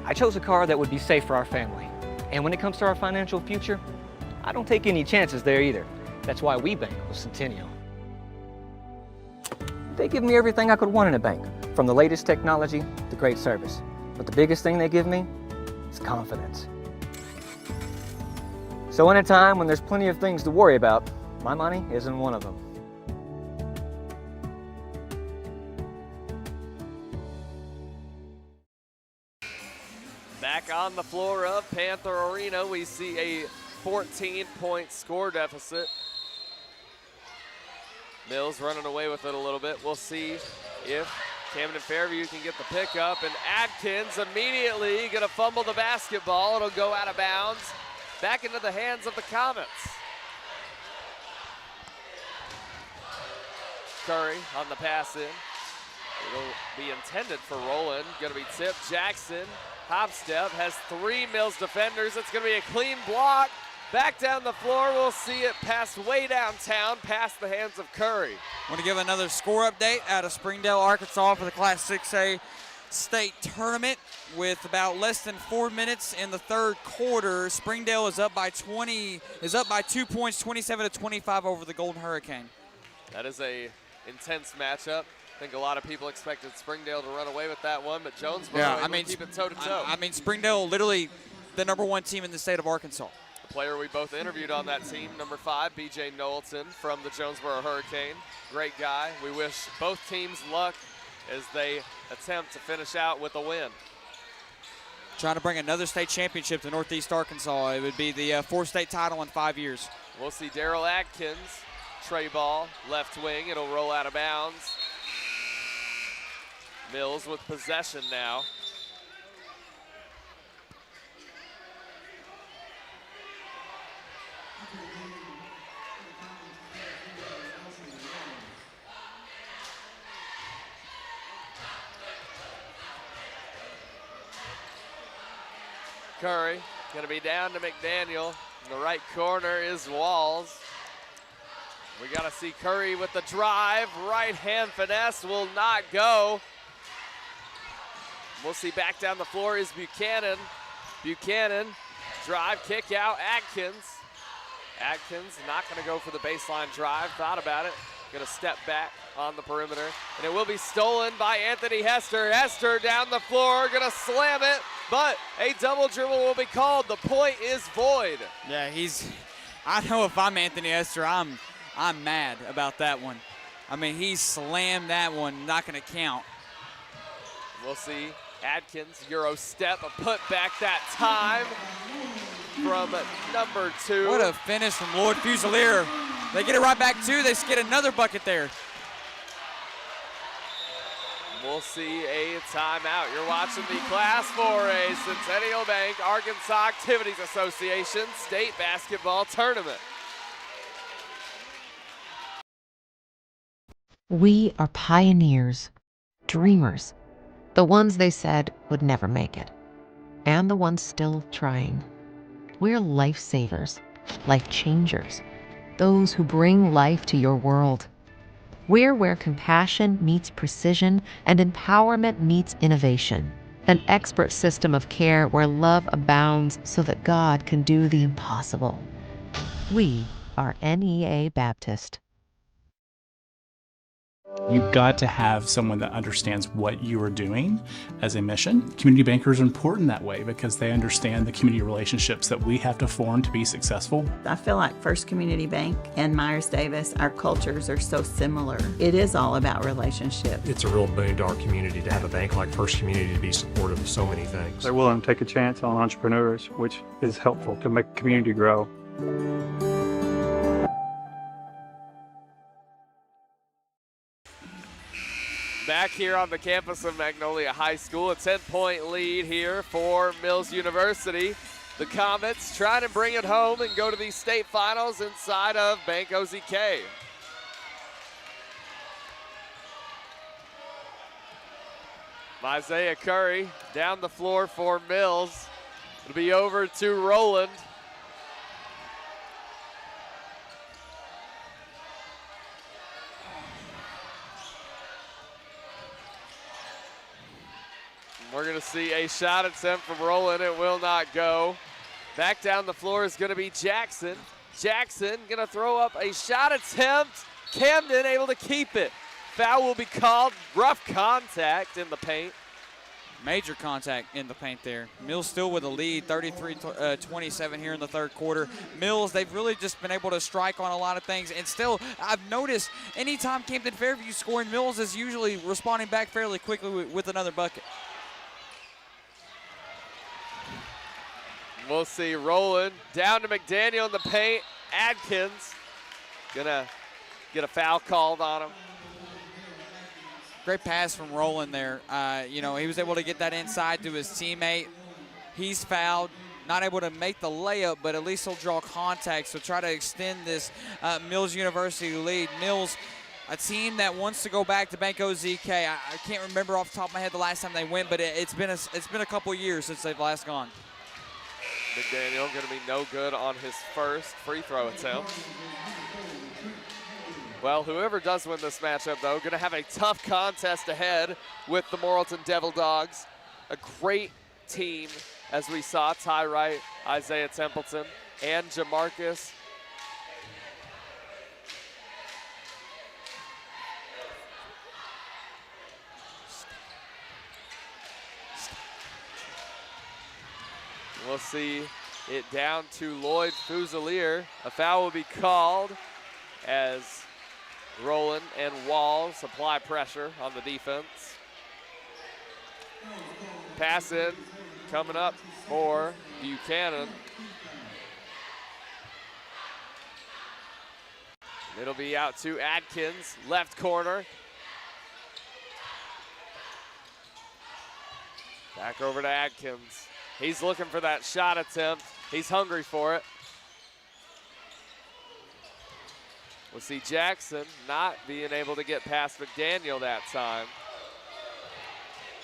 I chose a car that would be safe for our family. And when it comes to our financial future, I don't take any chances there either. That's why we bank with Centennial. They give me everything I could want in a bank, from the latest technology to great service. But the biggest thing they give me is confidence. So in a time when there's plenty of things to worry about, my money isn't one of them. Back on the floor of Panther Arena, we see a 14-point score deficit. Mills running away with it a little bit. We'll see if Camden Fairview can get the pickup, and Adkins immediately gonna fumble the basketball. It'll go out of bounds, back into the hands of the Comets. Curry on the pass in. It'll be intended for Rowland, gonna be tipped. Jackson, hop step, has three Mills defenders. It's gonna be a clean block. Back down the floor, we'll see it pass way downtown, past the hands of Curry. Want to give another score update out of Springdale, Arkansas for the Class 6A state tournament with about less than 4 minutes in the third quarter. Springdale is up by 2 points, 27-25 over the Golden Hurricane. That is a intense matchup. I think a lot of people expected Springdale to run away with that one, but Jonesboro will keep it toe-to-toe. I mean, Springdale literally the #1 team in the state of Arkansas. Player we both interviewed on that team, number 5, BJ Knowlton from the Jonesboro Hurricane. Great guy. We wish both teams luck as they attempt to finish out with a win. Trying to bring another state championship to Northeast Arkansas. It would be the 4th state title in 5 years. We'll see Daryl Adkins, tray ball, left wing. It'll roll out of bounds. Mills with possession now. Curry gonna be down to McDaniel. In the right corner is Walls. We gotta see Curry with the drive. Right hand finesse will not go. We'll see back down the floor is Buchanan. Buchanan, drive, kick out, Adkins. Adkins not gonna go for the baseline drive, thought about it. Gonna step back on the perimeter. And it will be stolen by Anthony Hester. Hester down the floor, gonna slam it, but a double dribble will be called. The point is void. Yeah, I know if I'm Anthony Hester, I'm mad about that one. I mean, he slammed that one, not gonna count. We'll see Adkins, Euro step, a put back that time from number 2. What a finish from Lloyd Fusilier. They get it right back too. They get another bucket there. We'll see a timeout. You're watching the Class 4A Centennial Bank Arkansas Activities Association State Basketball Tournament. We are pioneers, dreamers, the ones they said would never make it, and the ones still trying. We're lifesavers, life changers, those who bring life to your world. We're where compassion meets precision and empowerment meets innovation. An expert system of care where love abounds so that God can do the impossible. We are NEA Baptist. You've got to have someone that understands what you are doing as a mission. Community bankers are important that way because they understand the community relationships that we have to form to be successful. I feel like First Community Bank and Myers Davis, our cultures are so similar. It is all about relationships. It's a real boon to our community to have a bank like First Community to be supportive of so many things. They're willing to take a chance on entrepreneurs, which is helpful to make the community grow. Back here on the campus of Magnolia High School, a 10-point lead here for Mills University. The Comets trying to bring it home and go to the state finals inside of Bank OZK. Isaiah Curry down the floor for Mills. It'll be over to Rowland. We're going to see a shot attempt from Rowland. It will not go. Back down the floor is going to be Jackson. Jackson going to throw up a shot attempt. Camden able to keep it. Foul will be called. Rough contact in the paint. Major contact in the paint there. Mills still with a lead, 33-27 here in the third quarter. Mills, they've really just been able to strike on a lot of things. And still, I've noticed anytime Camden Fairview scoring, Mills is usually responding back fairly quickly with another bucket. We'll see Rowland down to McDaniel in the paint. Adkins gonna get a foul called on him. Great pass from Rowland there. He was able to get that inside to his teammate. He's fouled, not able to make the layup, but at least he'll draw contact. So try to extend this Mills University lead. Mills, a team that wants to go back to Bank OZK. I can't remember off the top of my head the last time they went, but it's been a couple years since they've last gone. McDaniel going to be no good on his first free throw attempt. Well, whoever does win this matchup, though, going to have a tough contest ahead with the Morrilton Devil Dogs. A great team, as we saw, Ty Wright, Isaiah Templeton, and Jamarcus. We'll see it down to Lloyd Fusilier. A foul will be called as Rowland and Walls apply pressure on the defense. Pass in, coming up for Buchanan. It'll be out to Adkins, left corner. Back over to Adkins. He's looking for that shot attempt. He's hungry for it. We'll see Jackson not being able to get past McDaniel that time.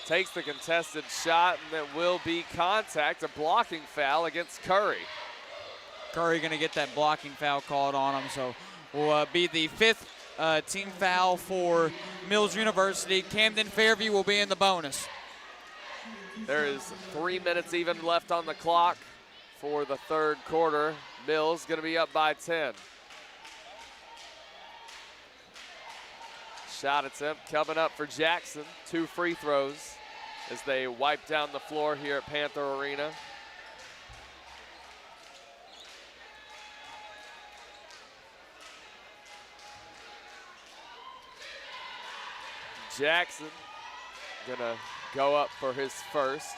Takes the contested shot, and it will be contact, a blocking foul against Curry. Curry going to get that blocking foul called on him, so will be the fifth team foul for Mills University. Camden Fairview will be in the bonus. There is 3 minutes even left on the clock for the third quarter. Mills going to be up by 10. Shot attempt coming up for Jackson. 2 free throws as they wipe down the floor here at Panther Arena. Jackson gonna go up for his first.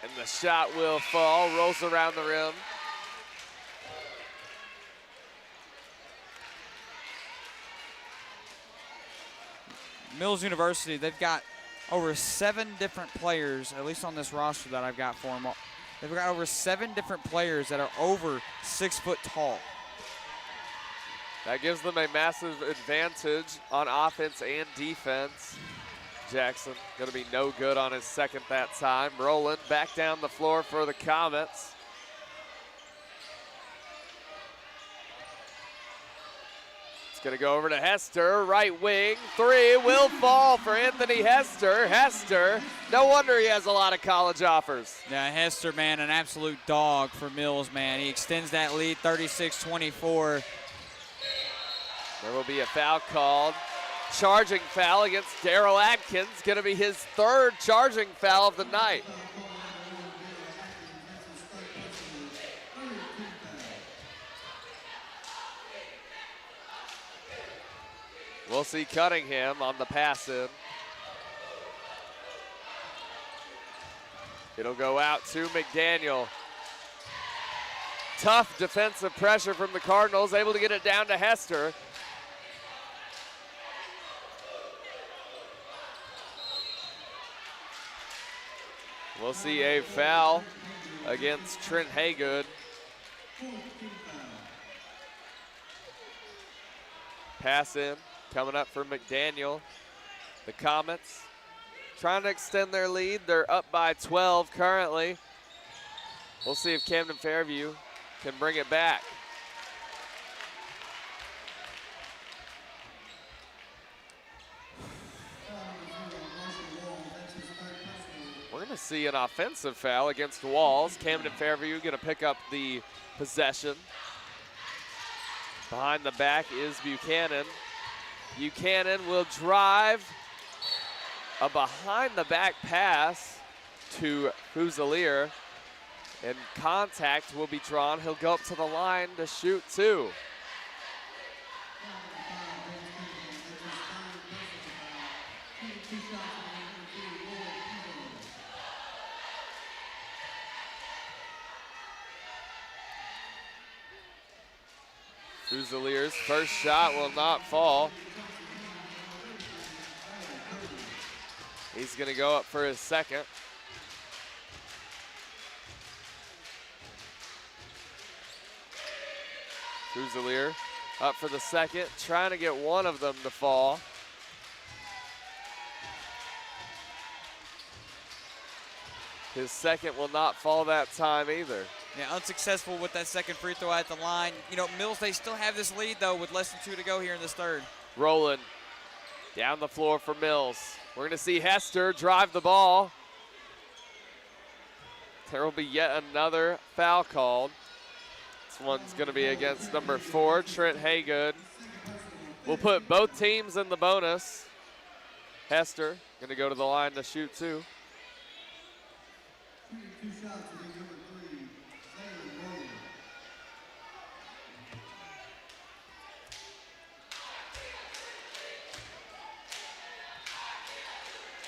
And the shot will fall, rolls around the rim. Mills University, they've got over 7 different players, at least on this roster that I've got for them. They've got over 7 different players that are over 6 foot tall. That gives them a massive advantage on offense and defense. Jackson gonna be no good on his second that time. Rowland back down the floor for the Comets. It's gonna go over to Hester, right wing. Three will fall for Anthony Hester. Hester, no wonder he has a lot of college offers. Yeah, Hester, man, an absolute dog for Mills, man. He extends that lead 36-24. There will be a foul called. Charging foul against Daryl Atkins, gonna be his third charging foul of the night. We'll see Cunningham on the pass in. It'll go out to McDaniel. Tough defensive pressure from the Cardinals, able to get it down to Hester. We'll see a foul against Trent Haygood. Pass in, coming up for McDaniel. The Comets trying to extend their lead. They're up by 12 currently. We'll see if Camden Fairview can bring it back. We're going to see an offensive foul against Walls. Camden Fairview going to pick up the possession. Behind the back is Buchanan. Buchanan will drive a behind-the-back pass to Fusilier, and contact will be drawn. He'll go up to the line to shoot two. Fusilier's first shot will not fall. He's going to go up for his second. Fusilier up for the second, trying to get one of them to fall. His second will not fall that time either. Yeah, unsuccessful with that second free throw at the line. You know, Mills, they still have this lead, though, with less than 2 to go here in this third. Rowland down the floor for Mills. We're going to see Hester drive the ball. There will be yet another foul called. This one's going to be against number 4, Trent Haygood. We'll put both teams in the bonus. Hester going to go to the line to shoot two.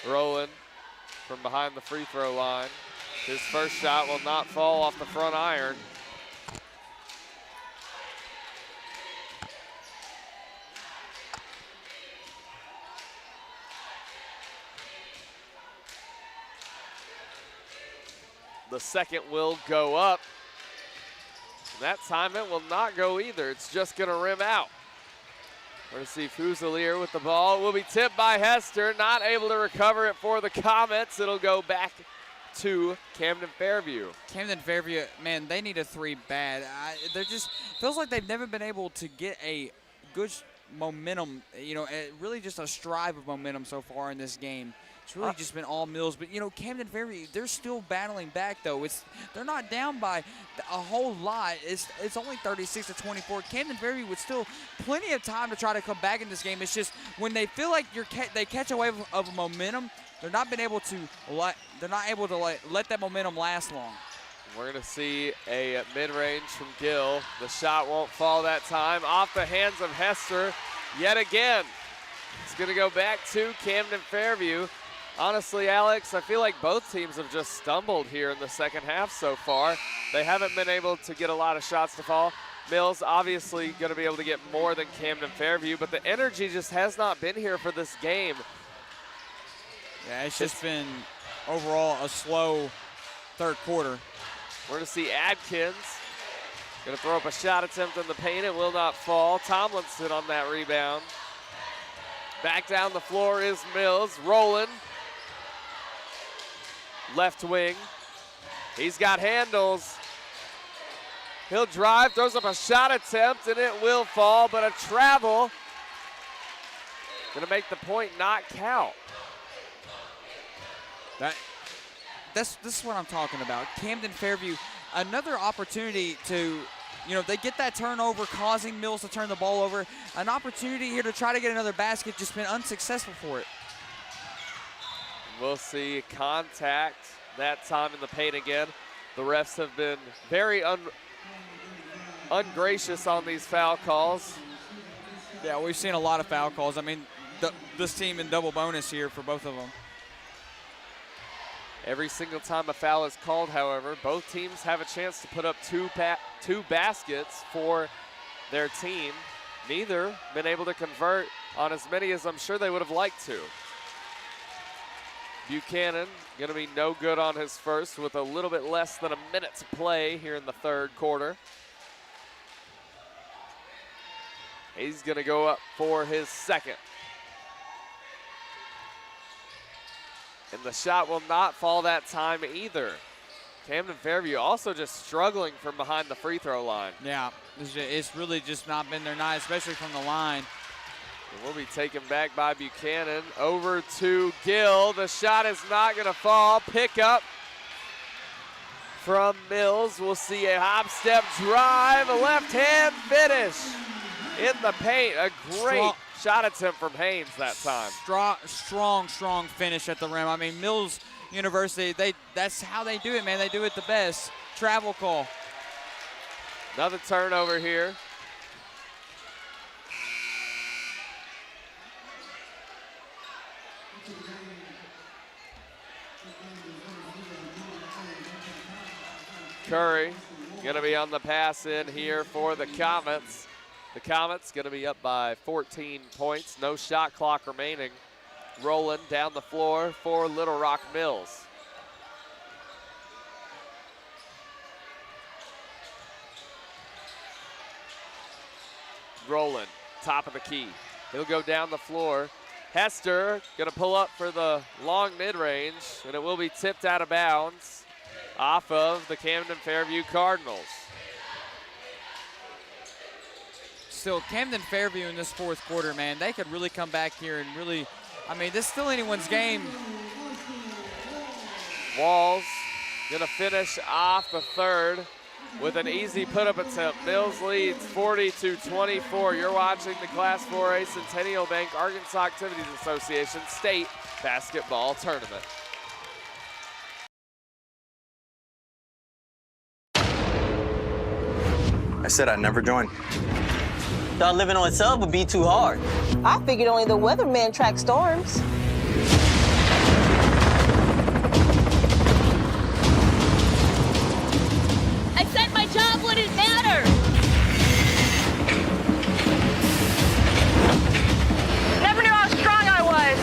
Rowland from behind the free throw line. His first shot will not fall off the front iron. The second will go up. That time it will not go either. It's just going to rim out. We're going to see Fusilier with the ball. It will be tipped by Hester, not able to recover it for the Comets. It'll go back to Camden Fairview. Camden Fairview, man, they need a three bad. They're just, feels like they've never been able to get a good momentum, you know, really just a strive of momentum so far in this game. It's really just been all Mills, but you know, Camden Fairview, they're still battling back though. They're not down by a whole lot. It's only 36-24. Camden Fairview with still plenty of time to try to come back in this game. It's just when they feel like they catch a wave of momentum, they're not able to let that momentum last long. We're going to see a mid-range from Gill. The shot won't fall that time. Off the hands of Hester yet again. It's going to go back to Camden Fairview. Honestly, Alex, I feel like both teams have just stumbled here in the second half so far. They haven't been able to get a lot of shots to fall. Mills obviously going to be able to get more than Camden Fairview, but the energy just has not been here for this game. Yeah, it's just been overall a slow third quarter. We're going to see Adkins Gonna throw up a shot attempt in the paint. It will not fall. Tomlinson on that rebound. Back down the floor is Mills. Rolling. Left wing. He's got handles. He'll drive, throws up a shot attempt, and it will fall, but a travel. Gonna make the point not count. This is what I'm talking about. Camden Fairview, another opportunity to, they get that turnover, causing Mills to turn the ball over. An opportunity here to try to get another basket, just been unsuccessful for it. We'll see contact that time in the paint again. The refs have been very ungracious on these foul calls. Yeah, we've seen a lot of foul calls. I mean, this team in double bonus here for both of them. Every single time a foul is called, however, both teams have a chance to put up two baskets for their team. Neither been able to convert on as many as I'm sure they would have liked to. Buchanan gonna be no good on his first with a little bit less than a minute to play here in the third quarter. He's gonna go up for his second. And the shot will not fall that time either. Camden Fairview also just struggling from behind the free throw line. Yeah, it's really just not been their night, especially from the line. It will be taken back by Buchanan. Over to Gill. The shot is not going to fall. Pick up from Mills. We'll see a hop step drive, a left hand finish in the paint. A great shot attempt from Haynes that time. Strong finish at the rim. I mean, Mills University, that's how they do it, man. They do it the best. Travel call. Another turnover here. Curry gonna be on the pass in here for the Comets. The Comets gonna be up by 14 points. No shot clock remaining. Rolling down the floor for Little Rock Mills. Rolling, top of the key. He'll go down the floor. Hester gonna pull up for the long mid-range, and it will be tipped out of bounds off of the Camden Fairview Cardinals. Still, Camden Fairview in this fourth quarter, man, they could really come back here and really, I mean, this is still anyone's game. Walls gonna finish off the third with an easy put-up attempt. Mills leads 40-24. You're watching the Class 4A Centennial Bank Arkansas Activities Association State Basketball Tournament. I said I'd never join. Thought living on sub would be too hard. I figured only the weatherman track storms. I said my job wouldn't matter. Never knew how strong I was.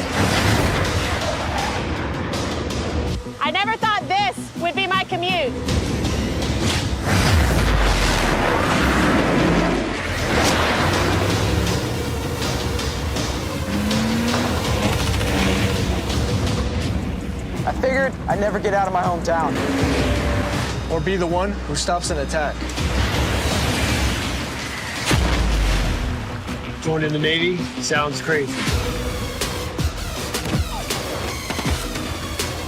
I never thought this would be my commute. I figured I'd never get out of my hometown. Or be the one who stops an attack. Joining the Navy sounds crazy.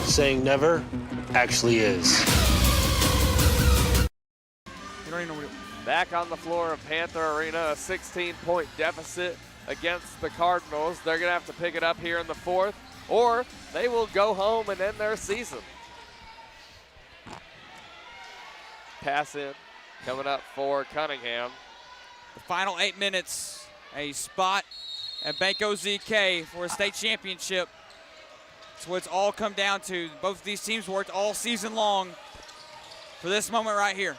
Saying never actually is. Back on the floor of Panther Arena, a 16-point deficit against the Cardinals. They're going to have to pick it up here in the fourth, or they will go home and end their season. Pass in, coming up for Cunningham. The final 8 minutes, a spot at Banco ZK for a state championship. That's what it's all come down to. Both of these teams worked all season long for this moment right here.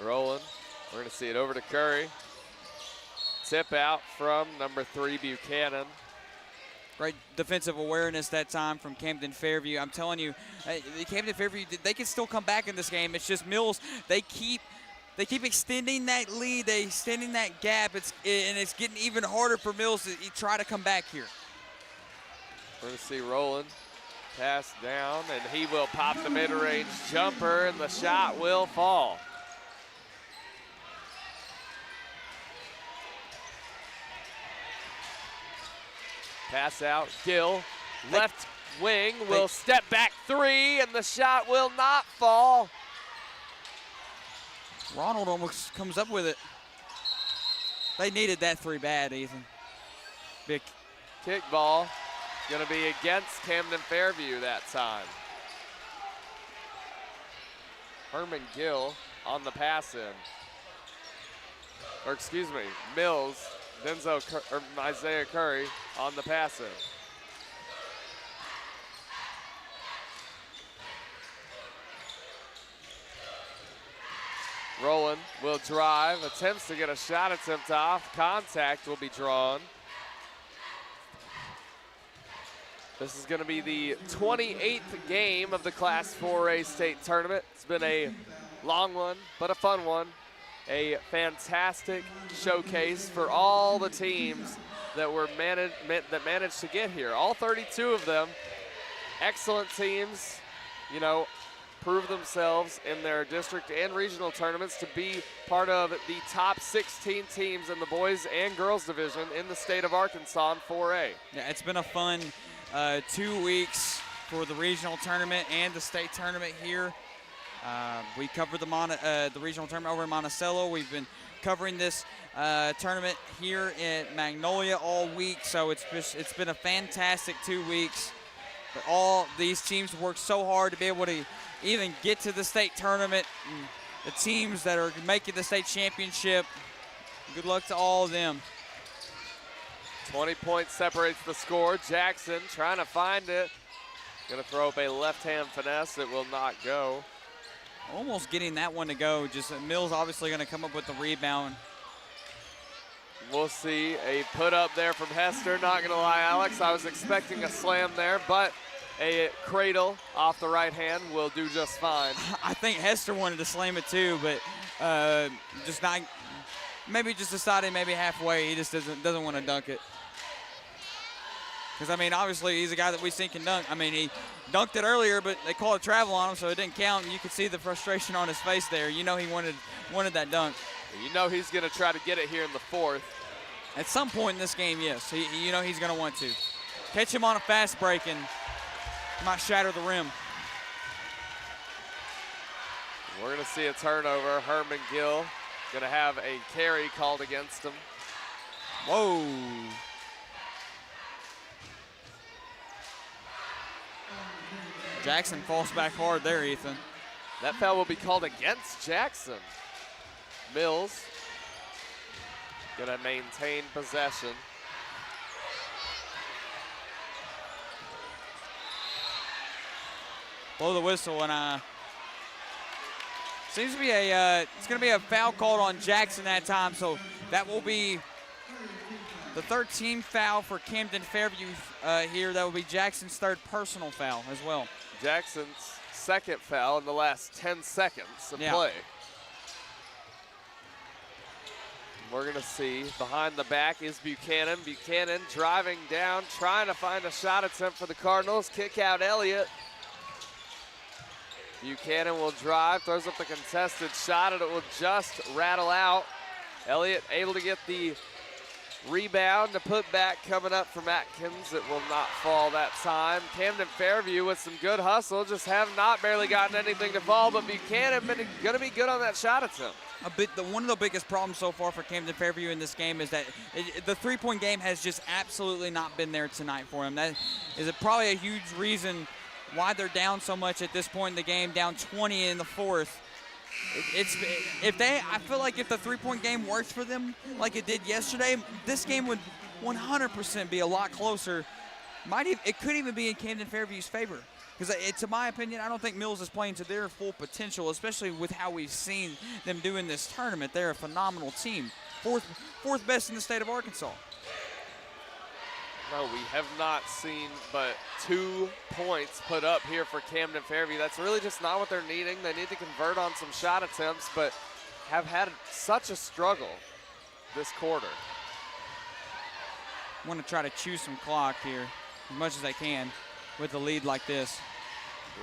Rolling, we're gonna see it over to Curry. Tip out from number 3, Buchanan. Great defensive awareness that time from Camden Fairview. I'm telling you, the Camden Fairview, they can still come back in this game. It's just Mills, they keep they keep extending that lead, they extending that gap, and it's getting even harder for Mills to try to come back here. We're going to see Rowland pass down, and he will pop the mid-range jumper, and the shot will fall. Pass out, Gill, left wing, will step back three, and the shot will not fall. Ronald almost comes up with it. They needed that three bad, Ethan. Big kick ball. Going to be against Camden Fairview that time. Herman Gill on the pass in. Or excuse me, Mills, Isaiah Curry on the pass in. Rowland will drive, attempts to get a shot attempt off. Contact will be drawn. This is going to be the 28th game of the Class 4A state tournament. It's been a long one, but a fun one. A fantastic showcase for all the teams that managed to get here. All 32 of them, excellent teams, you know, prove themselves in their district and regional tournaments to be part of the top 16 teams in the boys and girls division in the state of Arkansas in 4A. Yeah, it's been a fun 2 weeks for the regional tournament and the state tournament here. We covered the regional tournament over in Monticello. We've been covering this tournament here at Magnolia all week, so it's been a fantastic 2 weeks. But all these teams worked so hard to be able to even get to the state tournament. And the teams that are making the state championship, good luck to all of them. 20 points separates the score. Jackson trying to find it. Gonna throw up a left-hand finesse. It will not go. Almost getting that one to go. Just Mills obviously gonna come up with the rebound. We'll see a put up there from Hester. Not gonna lie, Alex, I was expecting a slam there, but a cradle off the right hand will do just fine. I think Hester wanted to slam it too, but just not. Maybe just decided maybe halfway he just doesn't want to dunk it. Because I mean, obviously he's a guy that we seen can dunk. I mean, he dunked it earlier, but they called a travel on him, so it didn't count. And you could see the frustration on his face there. You know he wanted that dunk. You know he's going to try to get it here in the fourth. At some point in this game, yes. You know he's going to want to. Catch him on a fast break and might shatter the rim. We're going to see a turnover. Herman Gill going to have a carry called against him. Whoa. Jackson falls back hard there, Ethan. That foul will be called against Jackson. Mills gonna maintain possession. Blow the whistle, and seems to be it's gonna be a foul called on Jackson that time, so that will be the 13th foul for Camden Fairview here. That will be Jackson's third personal foul as well. Jackson's second foul in the last 10 seconds of play. We're going to see behind the back is Buchanan. Buchanan driving down, trying to find a shot attempt for the Cardinals. Kick out Elliott. Buchanan will drive, throws up the contested shot, and it will just rattle out. Elliott able to get the rebound to put back coming up from Atkins. It will not fall that time. Camden Fairview with some good hustle, just have not barely gotten anything to fall, but Buchanan going to be good on that shot attempt. One of the biggest problems so far for Camden Fairview in this game is that the three-point game has just absolutely not been there tonight for them. That is probably a huge reason why they're down so much at this point in the game, down 20 in the fourth. I feel like if the three-point game works for them like it did yesterday, this game would 100% be a lot closer. It could even be in Camden Fairview's favor. Because to my opinion, I don't think Mills is playing to their full potential, especially with how we've seen them do in this tournament. They're a phenomenal team. Fourth best in the state of Arkansas. No, we have not seen but 2 points put up here for Camden Fairview. That's really just not what they're needing. They need to convert on some shot attempts, but have had such a struggle this quarter. Want to try to chew some clock here as much as they can with a lead like this.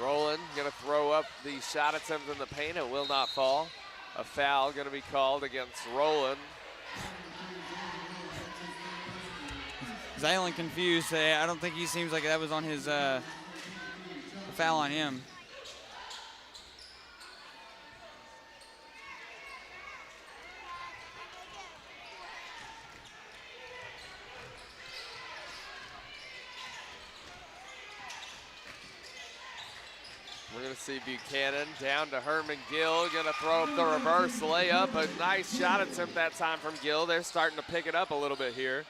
Rowland gonna throw up the shot attempt in the paint. It will not fall. A foul gonna be called against Rowland. Zalen confused. I don't think he seems like that was on his foul on him. We're gonna see Buchanan down to Herman Gill, gonna throw up the reverse layup. A nice shot attempt that time from Gill. They're starting to pick it up a little bit here.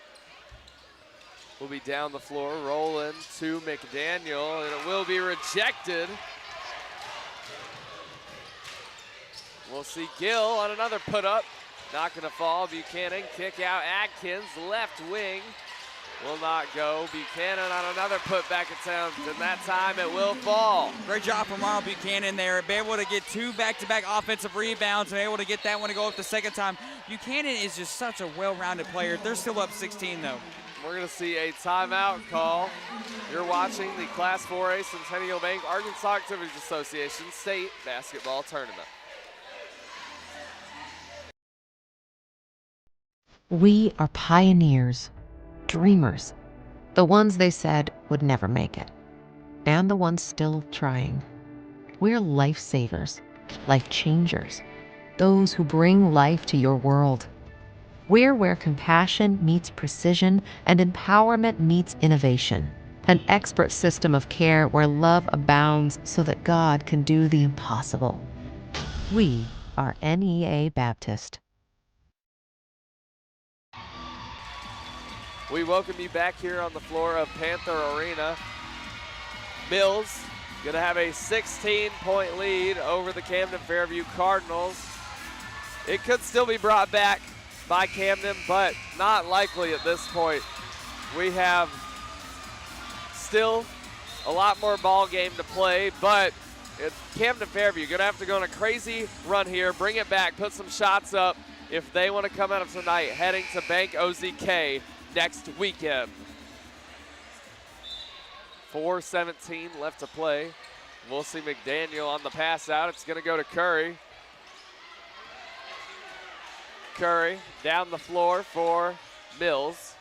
Will be down the floor, Rowland to McDaniel, and it will be rejected. We'll see Gill on another put up. Not gonna fall. Buchanan kick out. Adkins left wing. Will not go. Buchanan on another putback attempt, and that time it will fall. Great job from Ronald Buchanan there. Be able to get 2 back-to-back offensive rebounds and able to get that one to go up the second time. Buchanan is just such a well-rounded player. They're still up 16 though. We're gonna see a timeout call. You're watching the Class 4A Centennial Bank Arkansas Activities Association State Basketball Tournament. We are pioneers, dreamers, the ones they said would never make it, and the ones still trying. We're lifesavers, life changers, those who bring life to your world. We're where compassion meets precision and empowerment meets innovation. An expert system of care where love abounds so that God can do the impossible. We are NEA Baptist. We welcome you back here on the floor of Panther Arena. Mills gonna have a 16-point lead over the Camden Fairview Cardinals. It could still be brought back by Camden, but not likely at this point. We have still a lot more ball game to play, but Camden Fairview gonna have to go on a crazy run here, bring it back, put some shots up if they want to come out of tonight heading to Bank OZK next weekend. 4:17 left to play. We'll see McDaniel on the pass out. It's gonna go to Curry. Curry down the floor for Mills.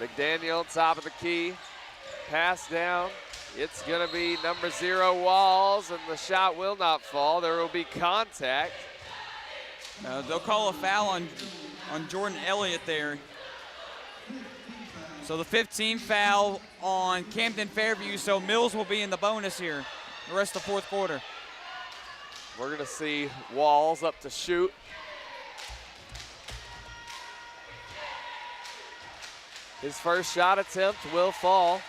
McDaniel, top of the key. Pass down. It's going to be number 0, Walls, and the shot will not fall. There will be contact. They'll call a foul on Jordan Elliott there. So the 15th foul on Camden Fairview, so Mills will be in the bonus here the rest of the fourth quarter. We're going to see Walls up to shoot. His first shot attempt will fall.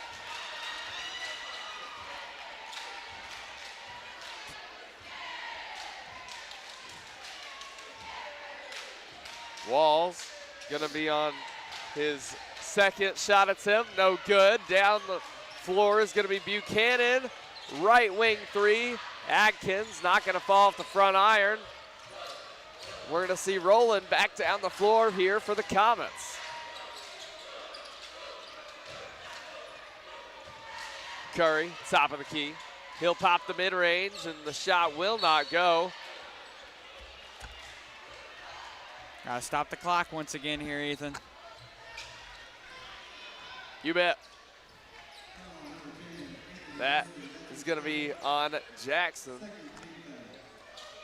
Walls going to be on his second shot attempt, no good. Down the floor is going to be Buchanan, right wing 3. Adkins not going to fall off the front iron. We're going to see Rowland back down the floor here for the Comets. Curry, top of the key. He'll pop the mid-range, and the shot will not go. Gotta stop the clock once again here, Ethan. You bet. That is going to be on Jackson.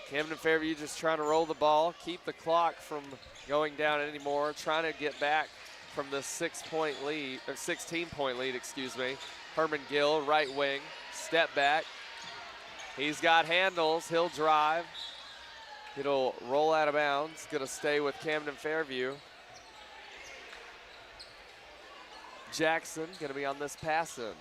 Camden Fairview just trying to roll the ball, keep the clock from going down anymore, trying to get back from the 6-point lead, or 16-point lead, excuse me. Herman Gill, right wing, step back. He's got handles, he'll drive. It'll roll out of bounds, gonna stay with Camden Fairview. Jackson gonna be on this pass in.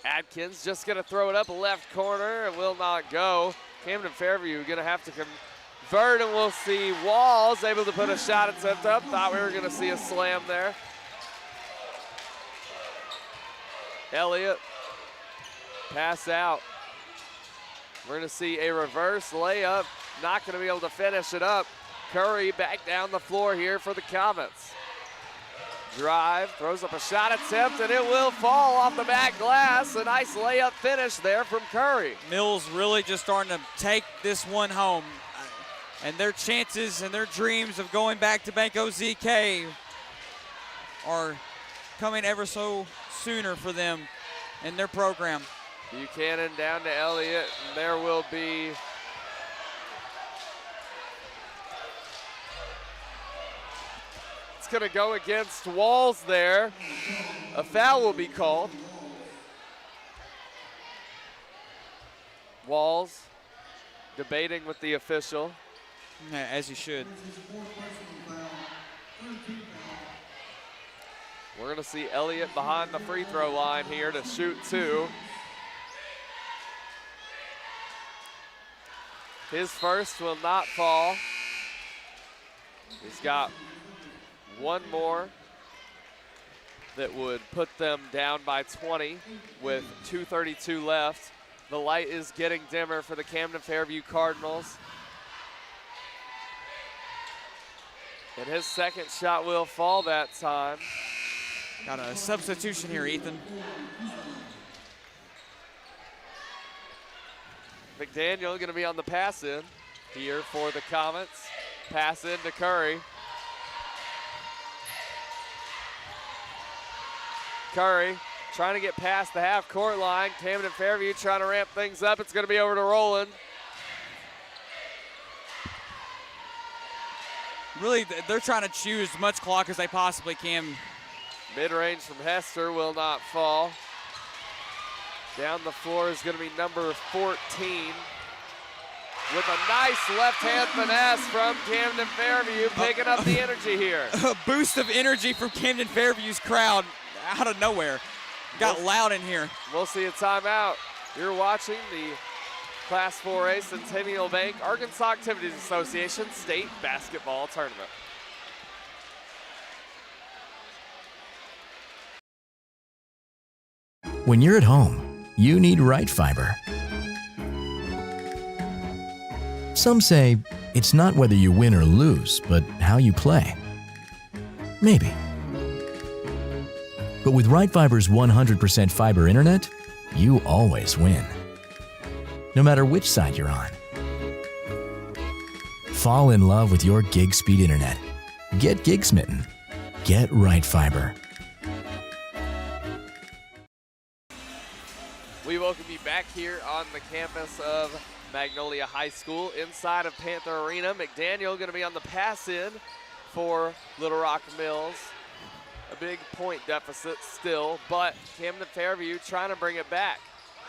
Adkins just gonna throw it up left corner, it will not go. Camden Fairview gonna have to convert, and we'll see Walls able to put a shot attempt up. Thought we were gonna see a slam there. Elliott Pass out. We're going to see a reverse layup. Not going to be able to finish it up. Curry back down the floor here for the Comets. Drive, throws up a shot attempt, and it will fall off the back glass. A nice layup finish there from Curry. Mills really just starting to take this one home. And their chances and their dreams of going back to Banco ZK are coming ever so sooner for them in their program. Buchanan down to Elliott, and there will be it's going to go against Walls there. A foul will be called. Walls debating with the official. Yeah, as he should. We're going to see Elliott behind the free throw line here to shoot 2. His first will not fall. He's got one more that would put them down by 20 with 2:32 left. The light is getting dimmer for the Camden Fairview Cardinals. And his second shot will fall that time. Got a substitution here, Ethan. McDaniel going to be on the pass in here for the Comets. Pass in to Curry. Curry trying to get past the half-court line. Camden Fairview trying to ramp things up. It's going to be over to Rowland. Really, they're trying to chew as much clock as they possibly can. Mid-range from Hester will not fall. Down the floor is going to be number 14 with a nice left-hand finesse from Camden Fairview, picking up the energy here. A boost of energy from Camden Fairview's crowd out of nowhere. Got loud in here. We'll see a timeout. You're watching the Class 4A Centennial Bank Arkansas Activities Association State Basketball Tournament. When you're at home, you need right fiber. Some say it's not whether you win or lose, but how you play. Maybe. But with Right Fiber's 100% fiber internet, you always win. No matter which side you're on. Fall in love with your gig speed internet. Get gig smitten. Get Right Fiber. We welcome you back here on the campus of Magnolia High School inside of Panther Arena. McDaniel going to be on the pass in for Little Rock Mills. A big point deficit still, but Camden Fairview trying to bring it back.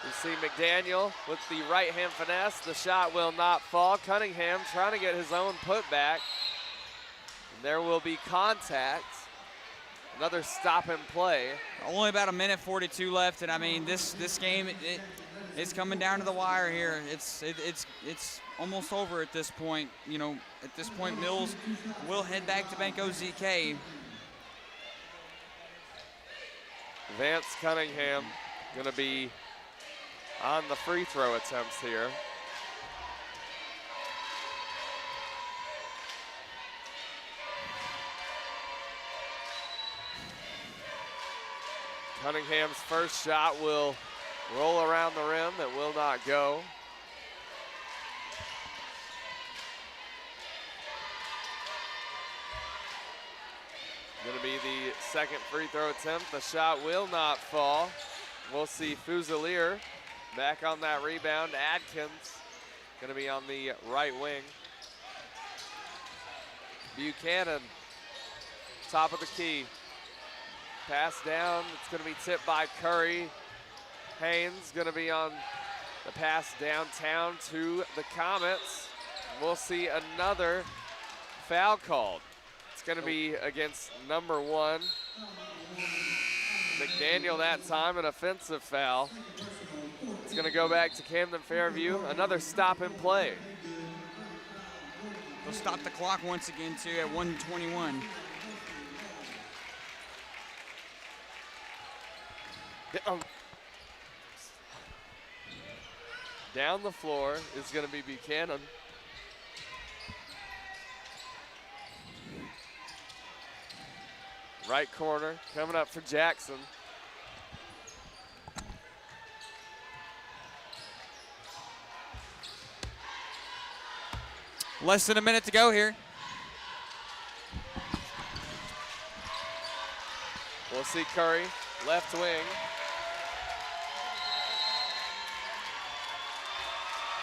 You see McDaniel with the right-hand finesse. The shot will not fall. Cunningham trying to get his own putback. And there will be contact. Another stop and play. Only about 1:42 left, and I mean this game it's coming down to the wire here. It's almost over at this point. You know, at this point Mills will head back to Banco ZK. Vance Cunningham going to be on the free throw attempts here. Cunningham's first shot will roll around the rim. It will not go. Going to be the second free throw attempt. The shot will not fall. We'll see Fusilier back on that rebound. Adkins going to be on the right wing. Buchanan, top of the key. Pass down, it's going to be tipped by Curry. Haynes going to be on the pass downtown to the Comets. We'll see another foul called. It's going to be against number 1. McDaniel that time, an offensive foul. It's going to go back to Camden Fairview. Another stop and play. They'll stop the clock once again too at 1:21. Down the floor is going to be Buchanan. Right corner coming up for Jackson. Less than a minute to go here. We'll see Curry, left wing.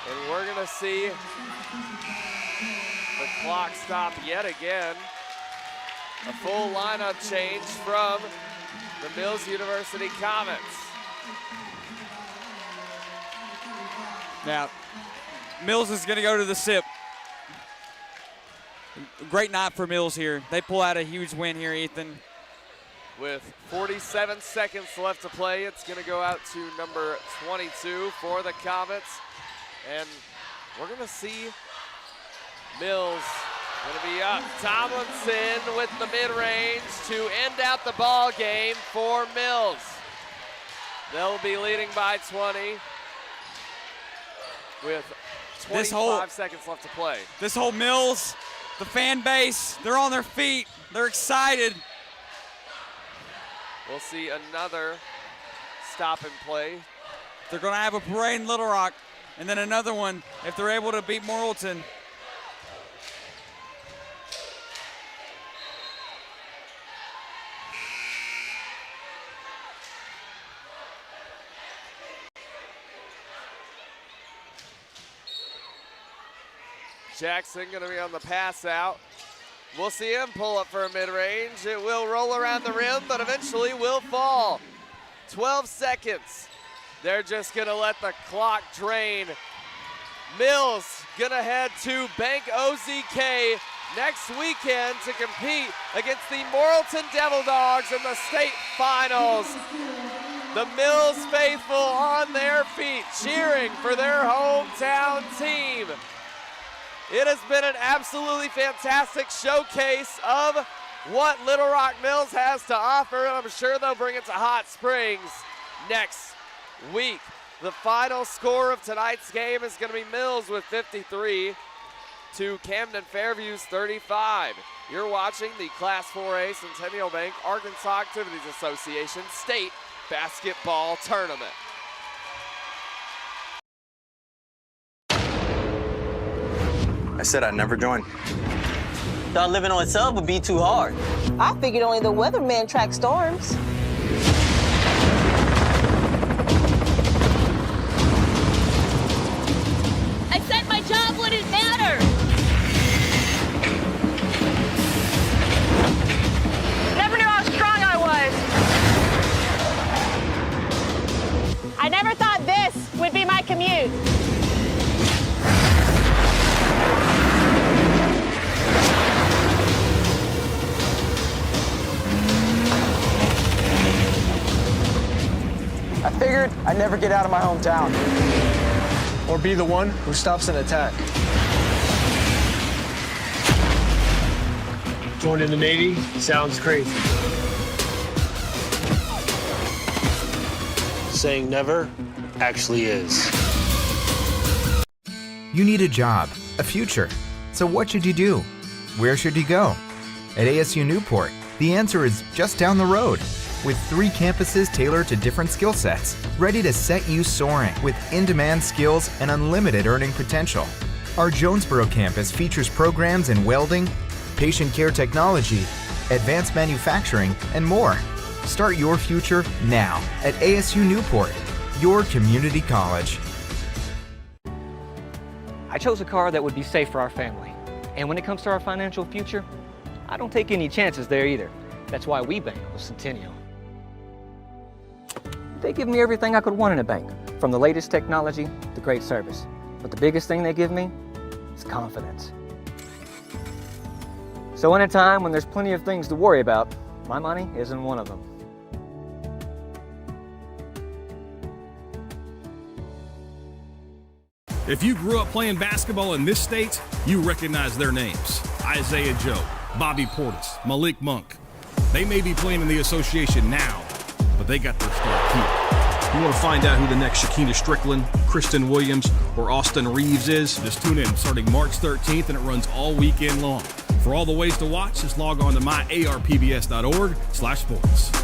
And we're gonna see the clock stop yet again. A full lineup change from the Mills University Comets. Now, Mills is gonna go to the SIP. Great night for Mills here. They pull out a huge win here, Ethan. With 47 seconds left to play, it's going to go out to number 22 for the Comets. And we're going to see Mills going to be up. Tomlinson with the mid-range to end out the ball game for Mills. They'll be leading by 20 with 25 seconds left to play. This whole Mills, the fan base, they're on their feet. They're excited. We'll see another stop and play. They're going to have a parade in Little Rock, and then another one if they're able to beat Morrilton. Jackson going to be on the pass out. We'll see him pull up for a mid-range. It will roll around the rim, but eventually will fall. 12 seconds. They're just going to let the clock drain. Mills going to head to Bank OZK next weekend to compete against the Morrilton Devil Dogs in the state finals. The Mills faithful on their feet, cheering for their hometown team. It has been an absolutely fantastic showcase of what Little Rock Mills has to offer, and I'm sure they'll bring it to Hot Springs next week. The final score of tonight's game is going to be Mills with 53 to Camden Fairview's 35. You're watching the Class 4A Centennial Bank Arkansas Activities Association State Basketball Tournament. I said I'd never join. Thought living on a sub would be too hard. I figured only the weatherman tracks storms. I said my job wouldn't matter. Never knew how strong I was. I never thought this would be my commute. I figured I'd never get out of my hometown or be the one who stops an attack. Joining the Navy sounds crazy. Saying never actually is. You need a job, a future. So what should you do? Where should you go? At ASU Newport, the answer is just down the road. With 3 campuses tailored to different skill sets, ready to set you soaring with in-demand skills and unlimited earning potential. Our Jonesboro campus features programs in welding, patient care technology, advanced manufacturing, and more. Start your future now at ASU Newport, your community college. I chose a car that would be safe for our family. And when it comes to our financial future, I don't take any chances there either. That's why we bank with Centennial. They give me everything I could want in a bank, from the latest technology to great service. But the biggest thing they give me is confidence. So in a time when there's plenty of things to worry about, my money isn't one of them. If you grew up playing basketball in this state, you recognize their names. Isaiah Joe, Bobby Portis, Malik Monk. They may be playing in the association now, but they got their start here. You want to find out who the next Shakina Strickland, Kristen Williams, or Austin Reeves is? Just tune in starting March 13th, and it runs all weekend long. For all the ways to watch, just log on to myarpbs.org/sports.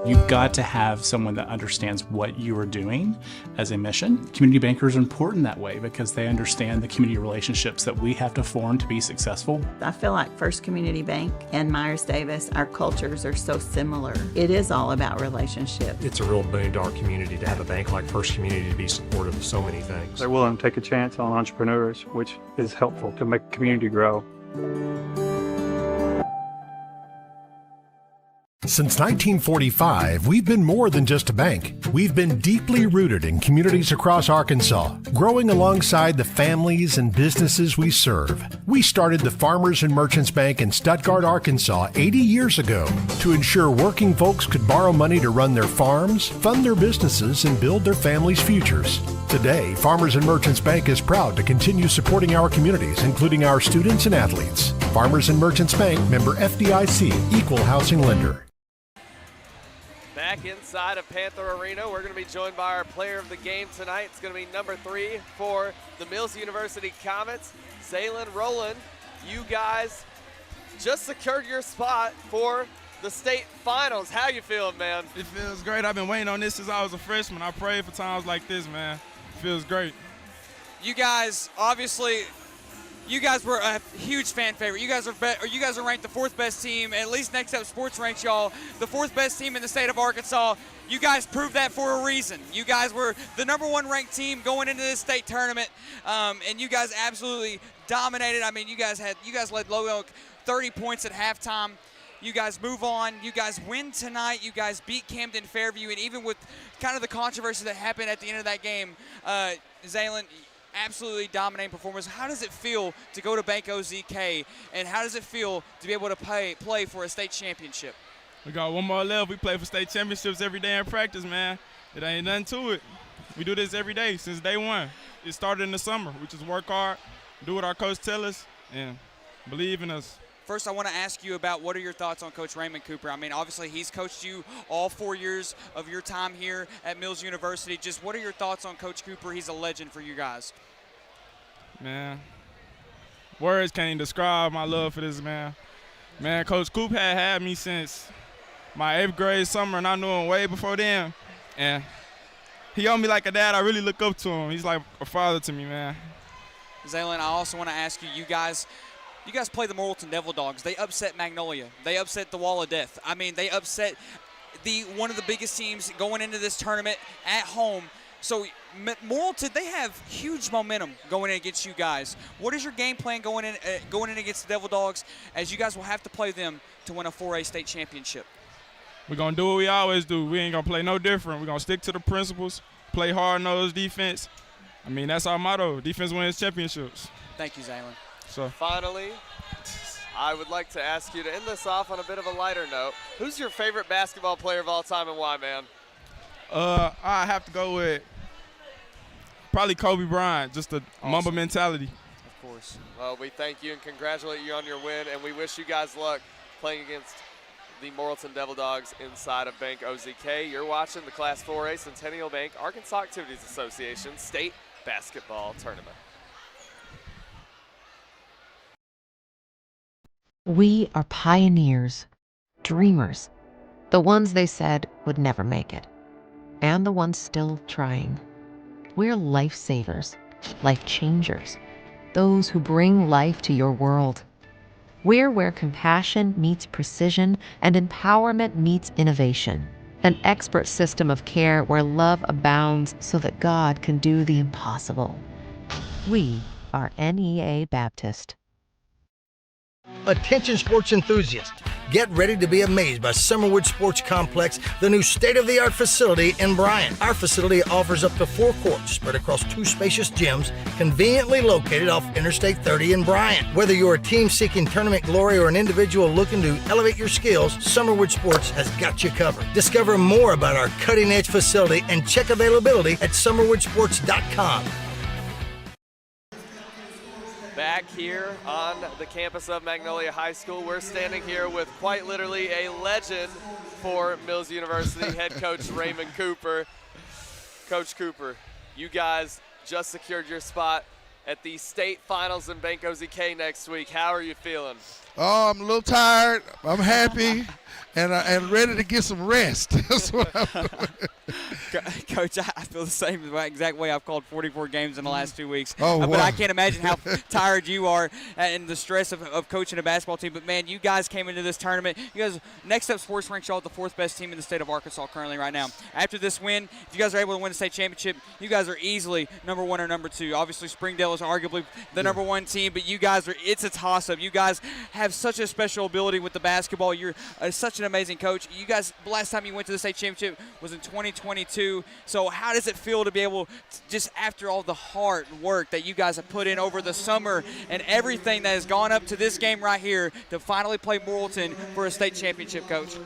You've got to have someone that understands what you are doing as a mission. Community bankers are important that way because they understand the community relationships that we have to form to be successful. I feel like First Community Bank and Myers Davis, our cultures are so similar. It is all about relationships. It's a real boon to our community to have a bank like First Community to be supportive of so many things. They're willing to take a chance on entrepreneurs, which is helpful to make the community grow. Since 1945, we've been more than just a bank. We've been deeply rooted in communities across Arkansas, growing alongside the families and businesses we serve. We started the Farmers and Merchants Bank in Stuttgart, Arkansas 80 years ago to ensure working folks could borrow money to run their farms, fund their businesses, and build their families' futures. Today, Farmers and Merchants Bank is proud to continue supporting our communities, including our students and athletes. Farmers and Merchants Bank, member FDIC, equal housing lender. Back inside of Panther Arena, we're going to be joined by our player of the game tonight. It's going to be number 3 for the Mills University Comets, Zaylin Rowland. You guys just secured your spot for the state finals. How you feeling, man? It feels great. I've been waiting on this since I was a freshman. I prayed for times like this, man. It feels great. You guys, obviously, you guys were a huge fan favorite. You guys are ranked the 4th best team, at least Next Up Sports ranks y'all the 4th best team in the state of Arkansas. You guys proved that for a reason. You guys were the number 1 ranked team going into this state tournament, and you guys absolutely dominated. I mean, you guys led Low Oak 30 points at halftime. You guys move on. You guys win tonight. You guys beat Camden Fairview, and even with kind of the controversy that happened at the end of that game, Zaylin, absolutely dominating performance. How does it feel to go to Bank OZK, and how does it feel to be able to play for a state championship? We got one more left. We play for state championships every day in practice, man. It ain't nothing to it. We do this every day since day one. It started in the summer. We just work hard, do what our coach tells us, and believe in us. First, I want to ask you about what are your thoughts on Coach Raymond Cooper? I mean, obviously, he's coached you all 4 years of your time here at Mills University. Just what are your thoughts on Coach Cooper? He's a legend for you guys. Man, words can't even describe my love for this man. Man, Coach Coop had me since my 8th grade summer, and I knew him way before then. And he owned me like a dad. I really look up to him. He's like a father to me, man. Zaylin, I also want to ask you, you guys play the Morrilton Devil Dogs. They upset Magnolia. They upset the Wall of Death. I mean, they upset one of the biggest teams going into this tournament at home. So Morrilton, they have huge momentum going in against you guys. What is your game plan going in against the Devil Dogs, as you guys will have to play them to win a 4A state championship? We're going to do what we always do. We ain't going to play no different. We're going to stick to the principles, play hard-nosed defense. I mean, that's our motto. Defense wins championships. Thank you, Zaylin. So finally, I would like to ask you to end this off on a bit of a lighter note. Who's your favorite basketball player of all time and why, man? I have to go with probably Kobe Bryant, just the Mamba mentality. Of course. Well, we thank you and congratulate you on your win, and we wish you guys luck playing against the Morrilton Devil Dogs inside of Bank OZK. You're watching the Class 4A Centennial Bank Arkansas Activities Association State Basketball Tournament. We are pioneers, dreamers, the ones they said would never make it, and the ones still trying. We're lifesavers, life changers, those who bring life to your world. We're where compassion meets precision and empowerment meets innovation. An expert system of care where love abounds so that God can do the impossible. We are NEA Baptist. Attention sports enthusiasts, get ready to be amazed by Summerwood Sports Complex, the new state-of-the-art facility in Bryant. Our facility offers up to 4 courts spread across 2 spacious gyms, conveniently located off Interstate 30 in Bryant. Whether you're a team seeking tournament glory or an individual looking to elevate your skills, Summerwood Sports has got you covered. Discover more about our cutting-edge facility and check availability at summerwoodsports.com. Back back here on the campus of Magnolia High School. We're standing here with quite literally a legend for Mills University, head coach Raymond Cooper. Coach Cooper, you guys just secured your spot at the state finals in Banco ZK next week. How are you feeling? Oh, I'm a little tired. I'm happy and ready to get some rest. That's what I'm doing. Coach, I feel the same exact way. I've called 44 games in the last 2 weeks. Oh, But wow. I can't imagine how tired you are and the stress of coaching a basketball team. But, man, you guys came into this tournament. You guys, Next Up Sports ranks y'all the 4th best team in the state of Arkansas currently right now. After this win, if you guys are able to win the state championship, you guys are easily number 1 or number 2. Obviously, Springdale is arguably the number 1 team, but you guys it's a toss-up. You guys have such a special ability with the basketball. You're such an amazing coach. You guys, the last time you went to the state championship was in 2022. So how does it feel to be able to, just after all the hard work that you guys have put in over the summer and everything that has gone up to this game right here, to finally play Morrilton for a state championship, Coach?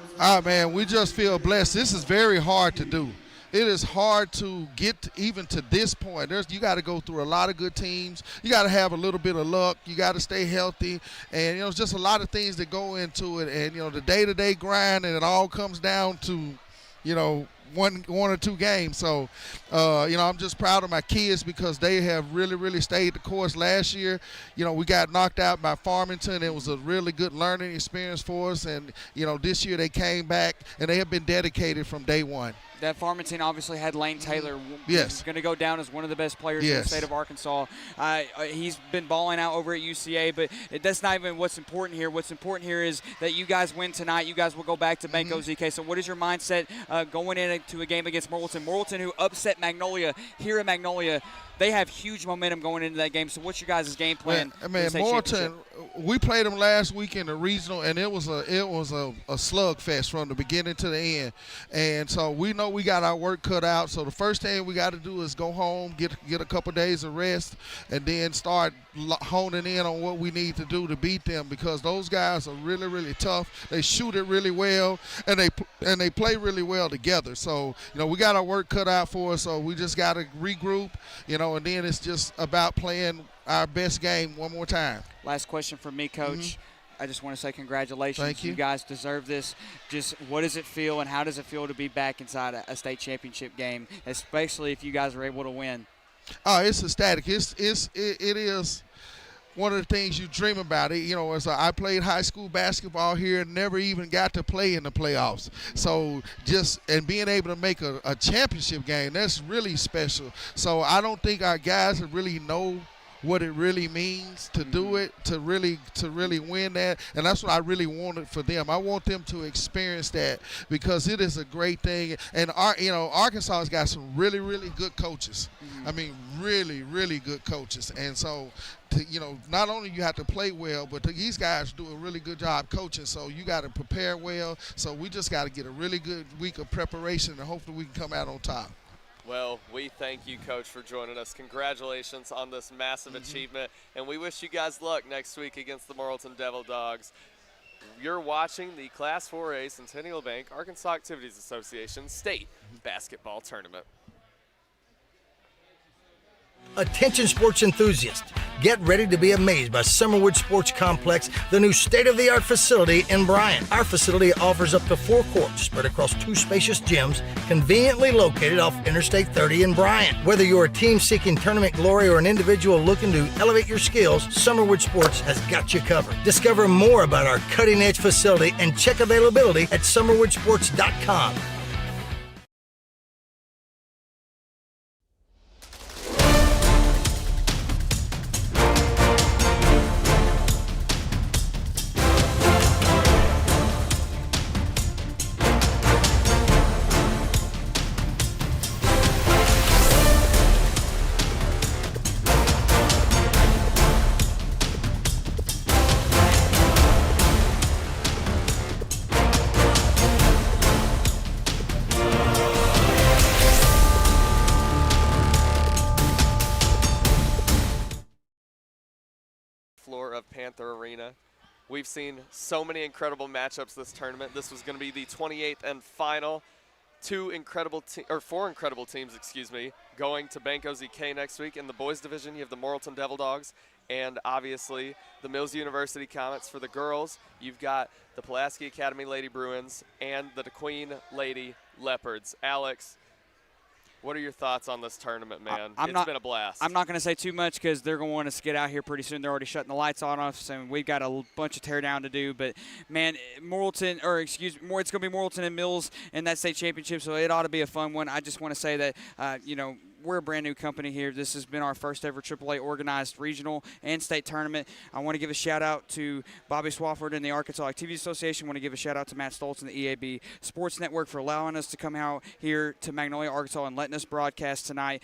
Man, we just feel blessed. This is very hard to do. It is hard to get even to this point. You got to go through a lot of good teams. You got to have a little bit of luck. You got to stay healthy. And, it's just a lot of things that go into it. And, the day-to-day grind, and it all comes down to, one or two games. So, I'm just proud of my kids because they have really, really stayed the course. Last year, we got knocked out by Farmington. It was a really good learning experience for us. And, this year they came back, and they have been dedicated from day one. That Farmington obviously had Lane Taylor. Yes. He's going to go down as one of the best players in the state of Arkansas. He's been balling out over at UCA, but that's not even what's important here. What's important here is that you guys win tonight. You guys will go back to Banco ZK. So what is your mindset going into a game against Morrilton? Morrilton, who upset Magnolia here in Magnolia, they have huge momentum going into that game. So what's your guys' game plan? Morrilton, we played them last week in the regional, and it was a slugfest from the beginning to the end. And so we know we got our work cut out. So the first thing we got to do is go home, get a couple days of rest, and then start honing in on what we need to do to beat them, because those guys are really, really tough. They shoot it really well, and they play really well together. So we got our work cut out for us. So we just got to regroup, and then it's just about playing our best game one more time. Last question from me, Coach. I just want to say congratulations. Thank you. You guys deserve this. Just what does it feel, and how does it feel to be back inside a state championship game, especially if you guys are able to win? Oh, it's ecstatic. It is one of the things you dream about. I played high school basketball here, never even got to play in the playoffs. So and being able to make a championship game, that's really special. So I don't think our guys really know what it really means to do it, to really win that. And that's what I really wanted for them. I want them to experience that, because it is a great thing. And Arkansas has got some really, really good coaches. I mean, really, really good coaches. And so not only you have to play well, but these guys do a really good job coaching. So you got to prepare well. So we just got to get a really good week of preparation, and hopefully we can come out on top. Well, we thank you, Coach, for joining us. Congratulations on this massive achievement, and we wish you guys luck next week against the Morrilton Devil Dogs. You're watching the Class 4A Centennial Bank Arkansas Activities Association State Basketball Tournament. Attention sports enthusiasts, get ready to be amazed by Summerwood Sports Complex, the new state-of-the-art facility in Bryant. Our facility offers up to 4 courts spread across 2 spacious gyms, conveniently located off Interstate 30 in Bryant. Whether you're a team seeking tournament glory or an individual looking to elevate your skills, Summerwood Sports has got you covered. Discover more about our cutting-edge facility and check availability at summerwoodsports.com. Floor of Panther Arena. We've seen so many incredible matchups this tournament. This was going to be the 28th and final. 4 incredible teams, going to Banco ZK next week. In the boys division, you have the Morrilton Devil Dogs and obviously the Mills University Comets. For the girls, you've got the Pulaski Academy Lady Bruins and the DeQueen Lady Leopards. Alex, what are your thoughts on this tournament, man? It's been a blast. I'm not going to say too much because they're going to want us to get out here pretty soon. They're already shutting the lights on us, and we've got a bunch of tear down to do. But, man, it's going to be Morrilton and Mills in that state championship, so it ought to be a fun one. I just want to say that, we're a brand new company here. This has been our first ever AAA organized regional and state tournament. I want to give a shout out to Bobby Swafford and the Arkansas Activities Association. I want to give a shout out to Matt Stoltz and the EAB Sports Network for allowing us to come out here to Magnolia, Arkansas and letting us broadcast tonight.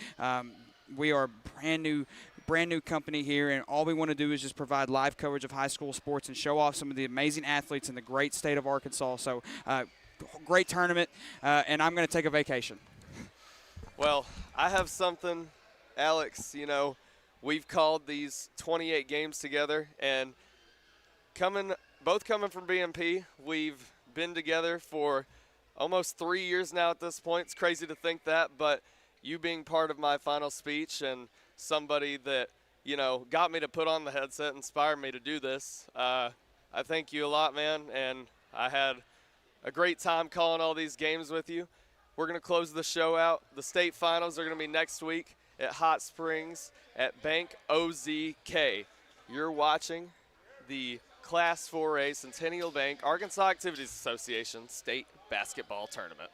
We are a brand new company here, and all we want to do is just provide live coverage of high school sports and show off some of the amazing athletes in the great state of Arkansas. So great tournament, and I'm going to take a vacation. Well, I have something, Alex. We've called these 28 games together, and both coming from BMP, we've been together for almost 3 years now at this point. It's crazy to think that, but you being part of my final speech and somebody that, got me to put on the headset, inspired me to do this, I thank you a lot, man, and I had a great time calling all these games with you. We're going to close the show out. The state finals are going to be next week at Hot Springs at Bank OZK. You're watching the Class 4A Centennial Bank Arkansas Activities Association State Basketball Tournament.